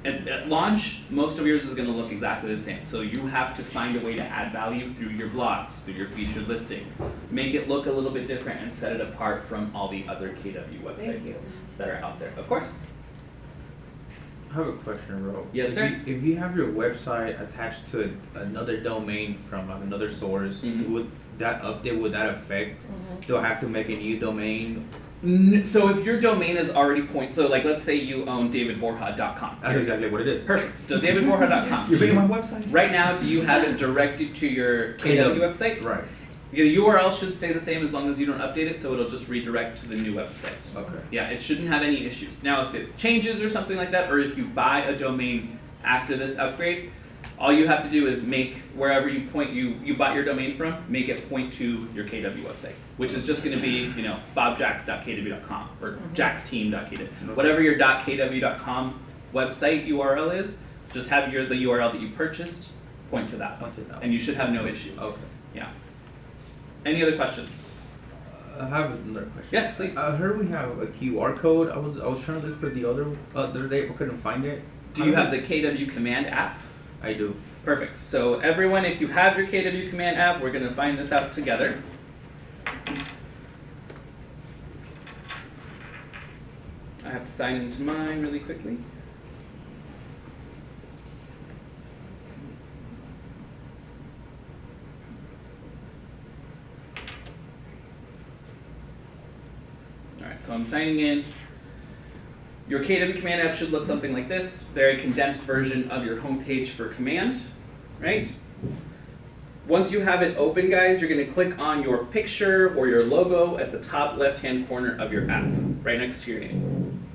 at launch, most of yours is going to look exactly the same. So you have to find a way to add value through your blogs, through your featured listings. Make it look a little bit different and set it apart from all the other KW Thank websites you. that are out there. Of course. I have a question, bro. Yes, If sir. If you have your website attached to another domain from another source, Mhm. would that update, would that affect? Do I have to make a new domain? So if your domain is already so like let's say you own davidborja.com. That's exactly what it is. Perfect. So davidborja.com. You're making my website? Right now, do you have it directed to your KW website? Right. The URL should stay the same as long as you don't update it, so it'll just redirect to the new website. Okay. Yeah, it shouldn't have any issues. Now, if it changes or something like that, or if you buy a domain after this upgrade, all you have to do is make wherever you bought your domain from, make it point to your KW website, which is just going to be, bobjax.kw.com or jaxteam.kw. Whatever your .kw.com website URL is, just have the URL that you purchased point to that, Point to that. and you should have no issue. Okay. Yeah. Any other questions? I have another question. Yes, please. I heard we have a QR code. I was trying to look for the other day, but couldn't find it. Do you have the KW Command app? I do. Perfect. So everyone, if you have your KW Command app, we're going to find this out together. I have to sign into mine really quickly. Alright, so I'm signing in. Your KW Command app should look something like this. Very condensed version of your homepage for command, right? Once you have it open, guys, you're going to click on your picture or your logo at the top left-hand corner of your app, right next to your name.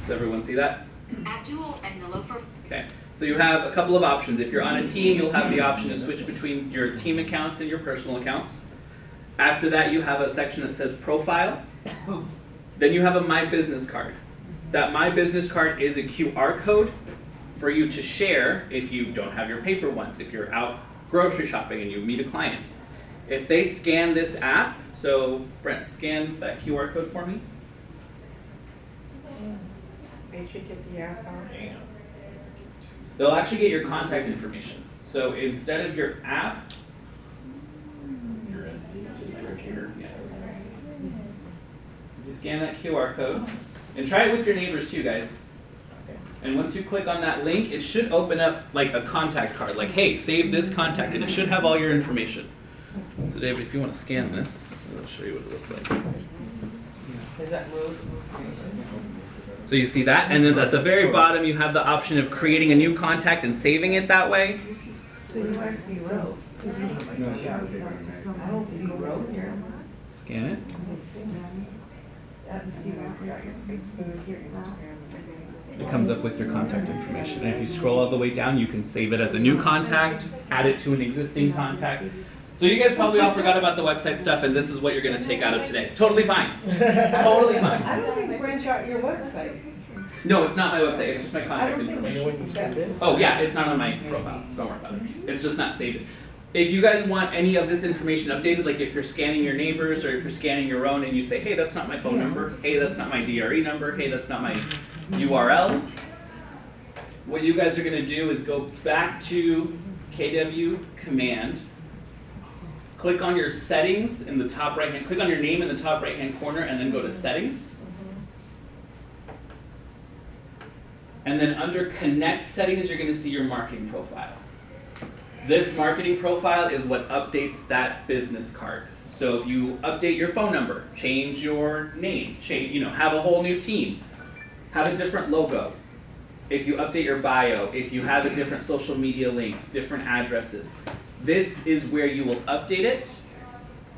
Does everyone see that? Abdul and Nilofer. Okay, so you have a couple of options. If you're on a team, you'll have the option to switch between your team accounts and your personal accounts. After that, you have a section that says Profile. Then you have a My Business card. That My Business card is a QR code for you to share if you don't have your paper ones, if you're out grocery shopping and you meet a client. If they scan this app, so Brent, scan that QR code for me. They should get the app out. They'll actually get your contact information. So instead of your app, just my computer, yeah. You scan that QR code, and try it with your neighbors too, guys. And once you click on that link, it should open up like a contact card, like, hey, save this contact, and it should have all your information. So David, if you want to scan this, I'll show you what it looks like. Does that move? So you see that, and then at the very bottom you have the option of creating a new contact and saving it that way. Where do I see road? I don't see road here. Scan it. It comes up with your contact information. And if you scroll all the way down, you can save it as a new contact, add it to an existing contact. So you guys probably all forgot about the website stuff, and this is what you're going to take out of today. Totally fine. Totally fine. I don't think Brent got your website. No, it's not my website. It's just my I contact don't think information. that. Oh yeah, it's not on my profile. Don't worry about it. It's just not saved. If you guys want any of this information updated, like if you're scanning your neighbors or if you're scanning your own and you say, hey, that's not my phone number, hey, that's not my DRE number, hey, that's not my URL, what you guys are going to do is go back to KW command, click on your settings in the top right hand, click on your name in the top right hand corner and then go to settings. And then under connect settings, you're going to see your marketing profile. This marketing profile is what updates that business card. So if you update your phone number, change your name, have a whole new team, have a different logo. If you update your bio, if you have a different social media links, different addresses, this is where you will update it,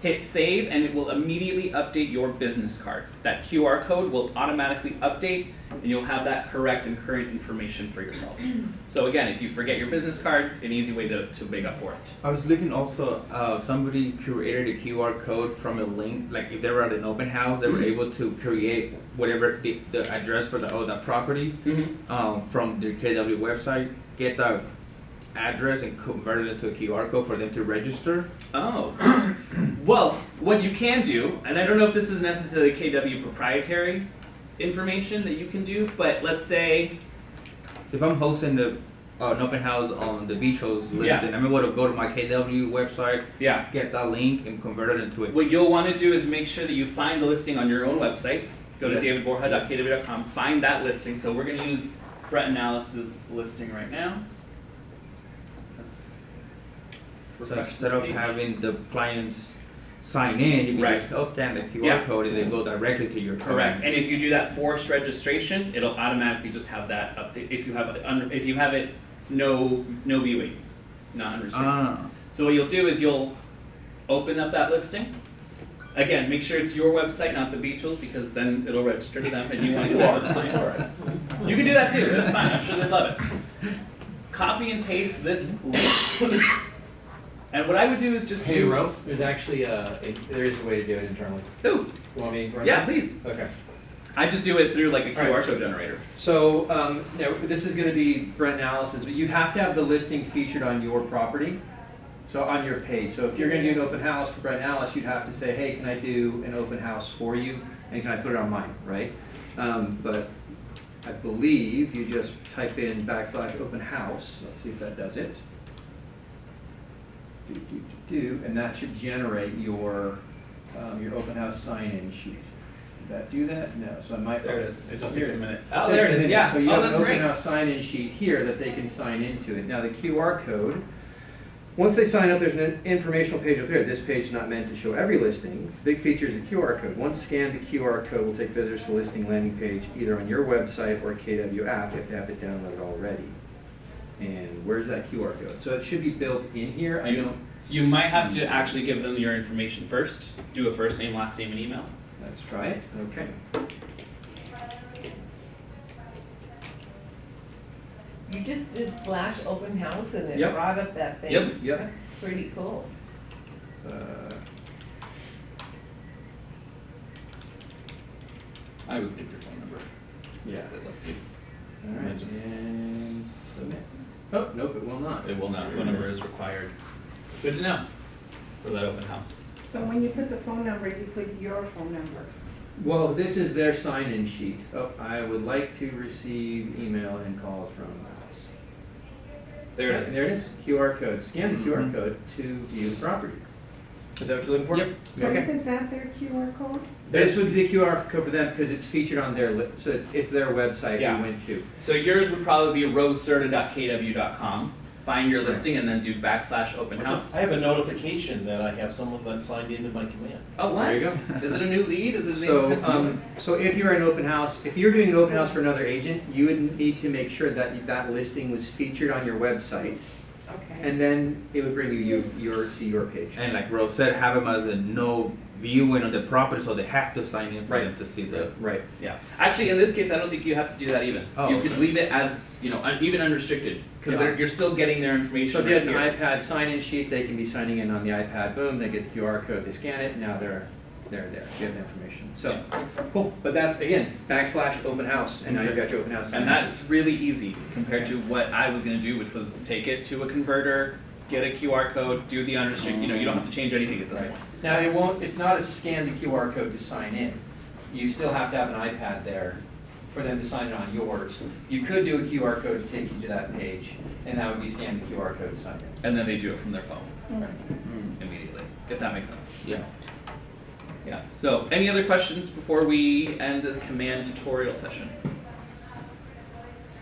hit save, and it will immediately update your business card. That QR code will automatically update, and you'll have that correct and current information for yourselves. So again, if you forget your business card, an easy way to make up for it. I was looking also, somebody created a QR code from a link, like if they were at an open house, they were able to create whatever the address for that property from the KW website, get the address and convert it into a QR code for them to register. Oh, well, what you can do, and I don't know if this is necessarily KW proprietary information that you can do, but let's say if I'm hosting an open house on the Beachos listing, Yeah. I'm able to go to my KW website, Yeah. get that link and convert it into it. What you'll want to do is make sure that you find the listing on your own website. Go to Yes. davidborja.kw.com, find that listing. So we're going to use Brett Analysis listing right now. Let's So refresh instead this of page. having the clients sign in, you can Right. just scan the QR Yeah. code and then go directly to your Correct. code. And if you do that forced registration, it'll automatically just have that update. If you have it no viewings, not unrestricted. Ah, So what you'll do is you'll open up that listing. Again, make sure it's your website, not the Beachels, because then it'll register to them and you want to get those clients. You can do that too, that's fine, I'm sure they'd love it. Copy and paste this link. And what I would do is just Hey, do... Ro, there's actually there is a way to do it internally. Ooh, You want me to run yeah, that? please. Okay. I just do it through like a QR Alright. code generator. So, now, this is going to be Brent Analysis, but you have to have the listing featured on your property, so on your page. So if you're going to do an open house for Brent Analysis, you'd have to say, hey, can I do an open house for you, and can I put it on mine, right? But I believe you just type in /open house. Let's see if that does it. And that should generate your open house sign-in sheet. Did that do that? No. So I might. There it is. It just here takes a is. minute. Oh, there it is. Yeah. So you Oh, have an that's open great. house sign-in sheet here that they can sign into it. Now the QR code. Once they sign up, there's an informational page up here. This page is not meant to show every listing. Big feature is the QR code. Once scanned, the QR code will take visitors to the listing landing page either on your website or KW app if they have it downloaded already. And where's that QR code? So it should be built in here. I don't. You might have to actually give them your information first. Do a first name, last name, and email. Let's try it. Okay. You just did /open house and it Yep. brought up that thing. Yep. Yep. That's pretty cool. I would skip your phone number. Yeah. Let's see. All right. Just- And submit. Oh, nope, it will not. It will not. Phone number is required. Good to know for that open house. So when you put the phone number, you put your phone number. Well, this is their sign-in sheet. Oh, I would like to receive email and calls from us. There it is. There it is. QR code. Scan the QR Mhm. code to view the property. Is that what you're looking for? Yep. But Okay. isn't that their QR code? This would be the QR code for them because it's featured on their list. So it's their website Yeah. we went to. So yours would probably be roserta.kw.com. find your listing and then do /open house. I have a notification that I have someone that signed into my command. Oh, what? There you go. Is it a new lead? Is it a So, new so if you're an open house, if you're doing an open house for another agent, you would need to make sure that that listing was featured on your website, Okay. and then it would bring you to your page. And like Rose said, have them as a no viewing on the property, so they have to sign in for Right. them to see the. Right. Yeah. Actually, in this case, I don't think you have to do that even. Oh, You okay. could leave it as, even unrestricted, because Yeah. you're still getting their information So if you right had an here. iPad sign-in sheet, they can be signing in on the iPad. Boom, they get the QR code, they scan it, now they're there. You have the information. So, cool. But that's again /open house, and now you've got your open house. And sign-in that's really easy compared to what I was gonna do, which was take it to a converter, get a QR code, do the unrestricted, you don't have to change anything at this Right. point. Now, it's not a scan the QR code to sign in. You still have to have an iPad there for them to sign it on yours. You could do a QR code to take you to that page, and that would be scan the QR code to sign in. And then they do it from their phone immediately, if that makes sense. Yeah. Yeah, so any other questions before we end the command tutorial session?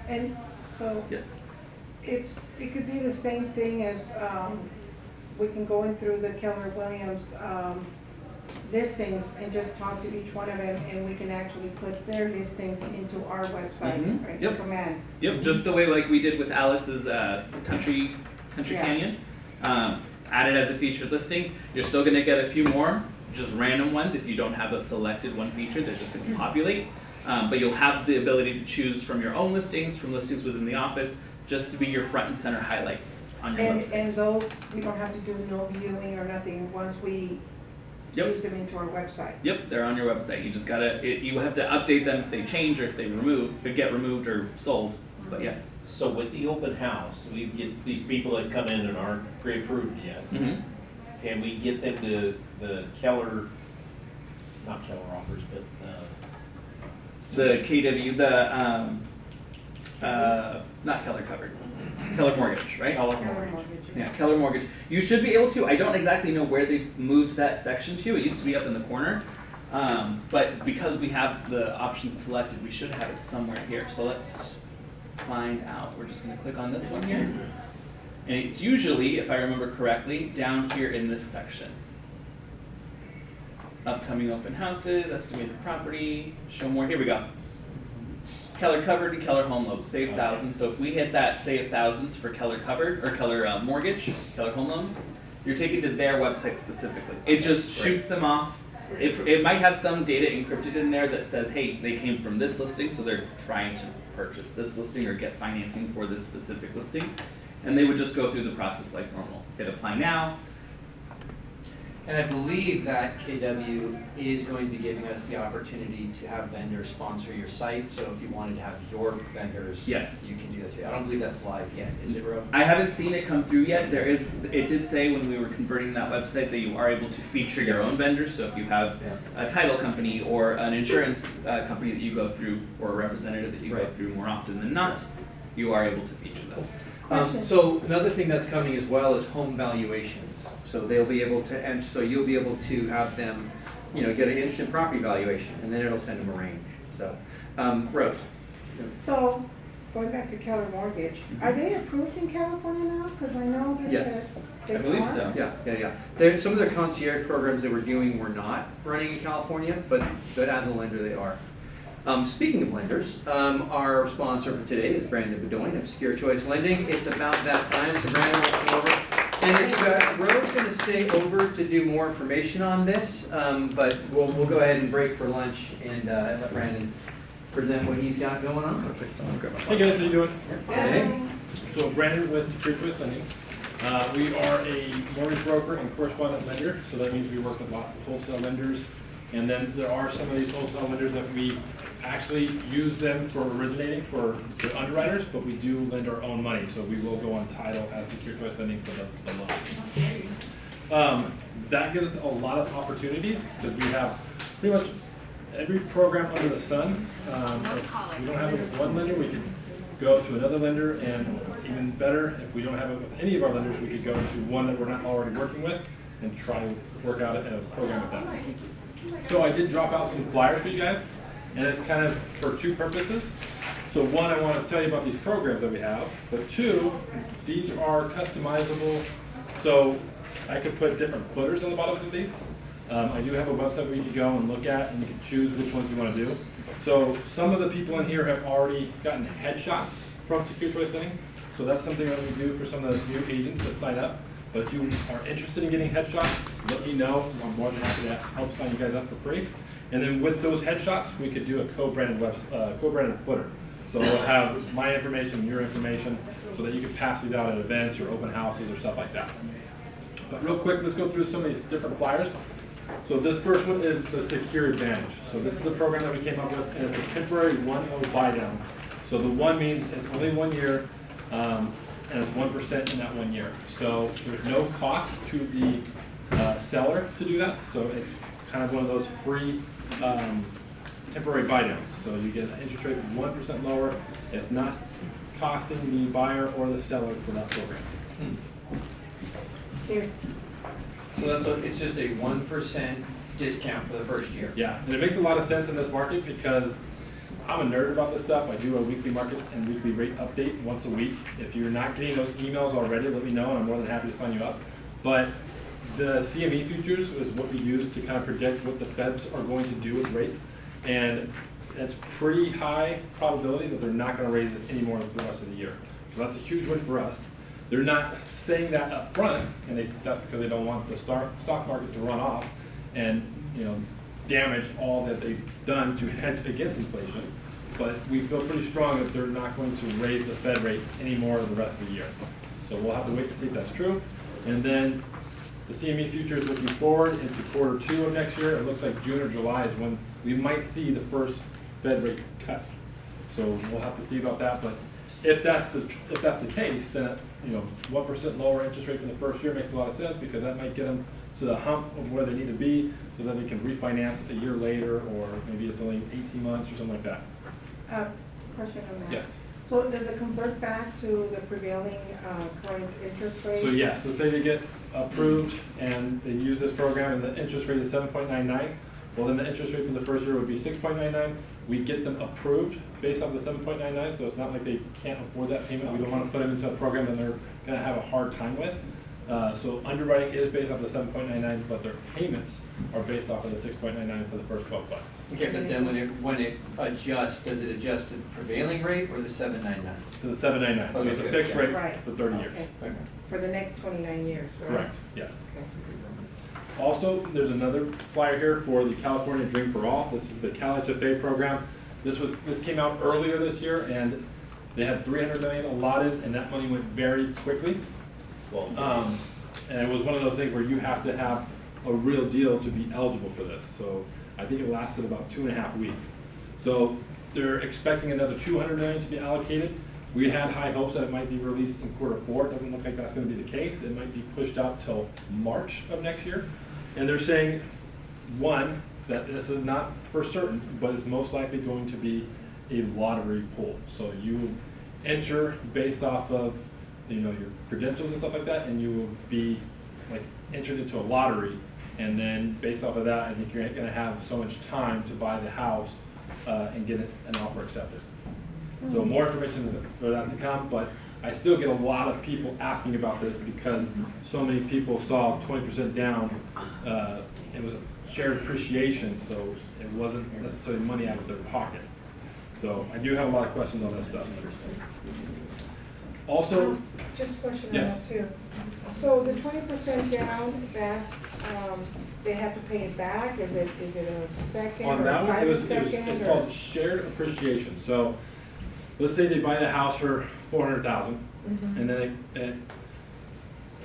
And so Yes. it could be the same thing as, we can go in through the Keller Williams, listings and just talk to each one of them, and we can actually put their listings into our website, Mhm. right? Yep. Command. Yep, just the way like we did with Alice's Country Yeah. Canyon. Add it as a featured listing. You're still gonna get a few more, just random ones. If you don't have a selected one featured, they're just gonna populate. But you'll have the ability to choose from your own listings, from listings within the office, just to be your front and center highlights on your website. And those, we don't have to do no viewing or nothing once we Yep. use them into our website. Yep, they're on your website. You just you have to update them if they change or if they get removed or sold. But yes. So with the open house, we get these people that come in and aren't pre-approved yet. Mm-hmm. Can we get them to the Keller, not Keller offers, but, The KW, not Keller Covered, Keller Mortgage, right? Keller Keller Mortgage? Mortgage. Yeah, Keller Mortgage. You should be able to. I don't exactly know where they moved that section to. It used to be up in the corner. But because we have the option selected, we should have it somewhere here. So let's find out. We're just going to click on this one here. And it's usually, if I remember correctly, down here in this section. Upcoming open houses, estimated property, show more. Here we go. Keller Covered and Keller Home Loans, save thousands. So if we hit that save thousands for Keller Covered or Keller Mortgage, Keller Home Loans, you're taken to their website specifically. It just shoots them off. It might have some data encrypted in there that says, hey, they came from this listing, so they're trying to purchase this listing or get financing for this specific listing. And they would just go through the process like normal. Hit apply now. And I believe that KW is going to be giving us the opportunity to have vendors sponsor your site. So if you wanted to have your vendors, Yes. you can do that too. I don't believe that's live yet, is it, Ro? I haven't seen it come through yet. It did say when we were converting that website that you are able to feature your own vendors. So if you have a title company or an insurance company that you go through or a representative that you go Right. through more often than not, you are able to feature them. So another thing that's coming as well is home valuations. So they'll be able to, and so you'll be able to have them, get an instant property valuation, and then it'll send them a range. So, Rose. So, going back to Keller Mortgage, are they approved in California now? Because I know that Yes. they I believe are. so. Yeah. Some of their concierge programs they were doing were not running in California, but as a lender they are. Speaking of lenders, our sponsor for today is Brandon Bedoin of Secure Choice Lending. It's about that time, so Brandon will come over. And if Ro's going to stay over to do more information on this, but we'll go ahead and break for lunch and let Brandon present what he's got going on. Hey guys, how you doing? Hey. So Brandon with Secure Choice Lending. We are a mortgage broker and correspondent lender, so that means we work with lots of wholesale lenders. And then there are some of these wholesale lenders that we actually use them for originating for the underwriters, but we do lend our own money, so we will go on title as Secure Choice Lending for the loan. That gives us a lot of opportunities because we have pretty much every program under the sun. If we don't have it with one lender, we can go to another lender, and even better, if we don't have it with any of our lenders, we could go to one that we're not already working with and try to work out a program with them. So I did drop out some flyers for you guys, and it's kind of for two purposes. So one, I want to tell you about these programs that we have, but two, these are customizable. So I could put different footers on the bottom of these. I do have a website where you can go and look at, and you can choose which ones you want to do. So some of the people in here have already gotten headshots from Secure Choice Lending. So that's something that we do for some of the new agents that sign up. But if you are interested in getting headshots, let me know. I'm more than happy to help sign you guys up for free. And then with those headshots, we could do a co-branded co-branded footer. So we'll have my information, your information, so that you can pass these out at events or open houses or stuff like that. But real quick, let's go through some of these different flyers. So this first one is the Secure Advantage. So this is the program that we came up with, and it's a temporary 1-0 buy down. So the one means it's only 1 year, and it's 1% in that 1 year. So there's no cost to the seller to do that. So it's kind of one of those free temporary buy downs. So you get an interest rate 1% lower. It's not costing the buyer or the seller for that program. Here. So that's it's just a 1% discount for the first year. Yeah, and it makes a lot of sense in this market because I'm a nerd about this stuff. I do a weekly market and weekly rate update once a week. If you're not getting those emails already, let me know and I'm more than happy to sign you up. But the CME futures is what we use to kind of predict what the Feds are going to do with rates. And it's pretty high probability that they're not going to raise it anymore the rest of the year. So that's a huge win for us. They're not saying that up front, and that's because they don't want the stock market to run off and damage all that they've done to hedge against inflation. But we feel pretty strong that they're not going to raise the Fed rate anymore the rest of the year. So we'll have to wait to see if that's true. And then the CME future is looking forward into Q2 of next year. It looks like June or July is when we might see the first Fed rate cut. So we'll have to see about that. But if that's the case, then 1% lower interest rate for the first year makes a lot of sense because that might get them to the hump of where they need to be so that they can refinance a year later, or maybe it's only 18 months or something like that. Question on that. Yes. So does it convert back to the prevailing current interest rate? So yes, let's say they get approved and they use this program and the interest rate is 7.99. Well, then the interest rate for the first year would be 6.99. We get them approved based off the 7.99, so it's not like they can't afford that payment. We don't want to put them into a program that they're going to have a hard time with. So underwriting is based off the 7.99, but their payments are based off of the 6.99 for the first 12 months. Okay, but then when it adjusts, does it adjust to the prevailing rate or the 7.99? To the 7.99. So it's a fixed rate Right. for 30 years. Okay. For the next 29 years, right? Correct. Yes. Okay. Also, there's another flyer here for the California Dream for All. This is the CalHFA program. This came out earlier this year, and they had $300 million allotted, and that money went very quickly. And it was one of those things where you have to have a real deal to be eligible for this. So I think it lasted about 2.5 weeks. So they're expecting another $200 million to be allocated. We had high hopes that it might be released in Q4. It doesn't look like that's going to be the case. It might be pushed out till March of next year. And they're saying, one, that this is not for certain, but it's most likely going to be a lottery pool. So you enter based off of your credentials and stuff like that, and you will be like entered into a lottery. And then based off of that, I think you're going to have so much time to buy the house and get an offer accepted. So more information for that to come, but I still get a lot of people asking about this because so many people saw 20% down. It was shared appreciation, so it wasn't necessarily money out of their pocket. So I do have a lot of questions on this stuff. Also, just a question on yes. that too. So the 20% down, that's they have to pay it back. Is it a second on or that one, a second? it's called shared appreciation. So let's say they buy the house for $400,000, and then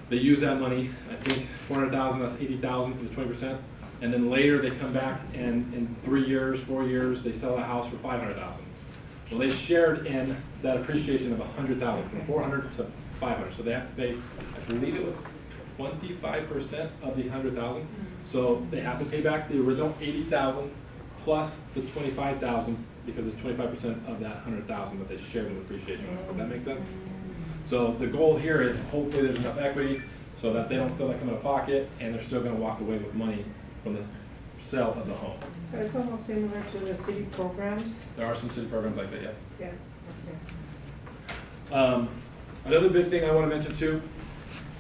they use that money. I think $400,000, that's $80,000 for the 20%. And then later they come back and in 3 years, 4 years, they sell a house for $500,000. Well, they shared in that appreciation of $100,000 from $400 to $500. So they have to pay, I believe it was 25% of the $100,000. So they have to pay back the original $80,000 plus the $25,000 because it's 25% of that $100,000 that they shared in appreciation. Does that make sense? So the goal here is hopefully there's enough equity so that they don't feel like coming out of pocket and they're still going to walk away with money from the sale of the home. So it's almost similar to the city programs. There are some city programs like that, yeah. Yeah. Another big thing I want to mention too,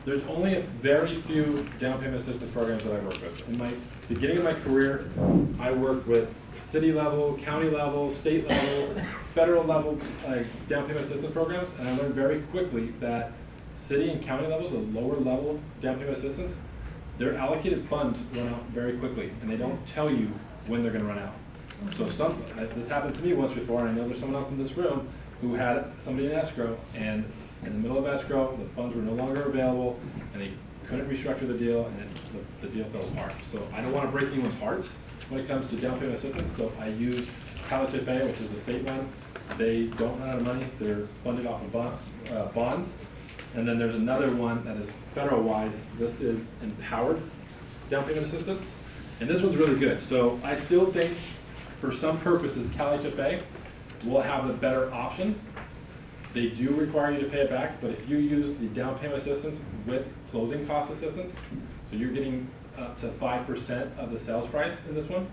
there's only a very few down payment assistance programs that I work with. In my beginning of my career, I worked with city level, county level, state level, federal level down payment assistance programs, and I learned very quickly that city and county level, the lower level down payment assistance, their allocated funds run out very quickly, and they don't tell you when they're going to run out. So this happened to me once before, and I know there's someone else in this room who had somebody in escrow, and in the middle of escrow, the funds were no longer available, and they couldn't restructure the deal, and the deal fell apart. So I don't want to break anyone's hearts when it comes to down payment assistance, so I use CalHFA, which is the state one. They don't run out of money, they're funded off of bonds. And then there's another one that is federal-wide. This is Empowered Down Payment Assistance, and this one's really good. So I still think, for some purposes, CalHFA will have a better option. They do require you to pay it back, but if you use the down payment assistance with closing cost assistance, so you're getting up to 5% of the sales price in this one,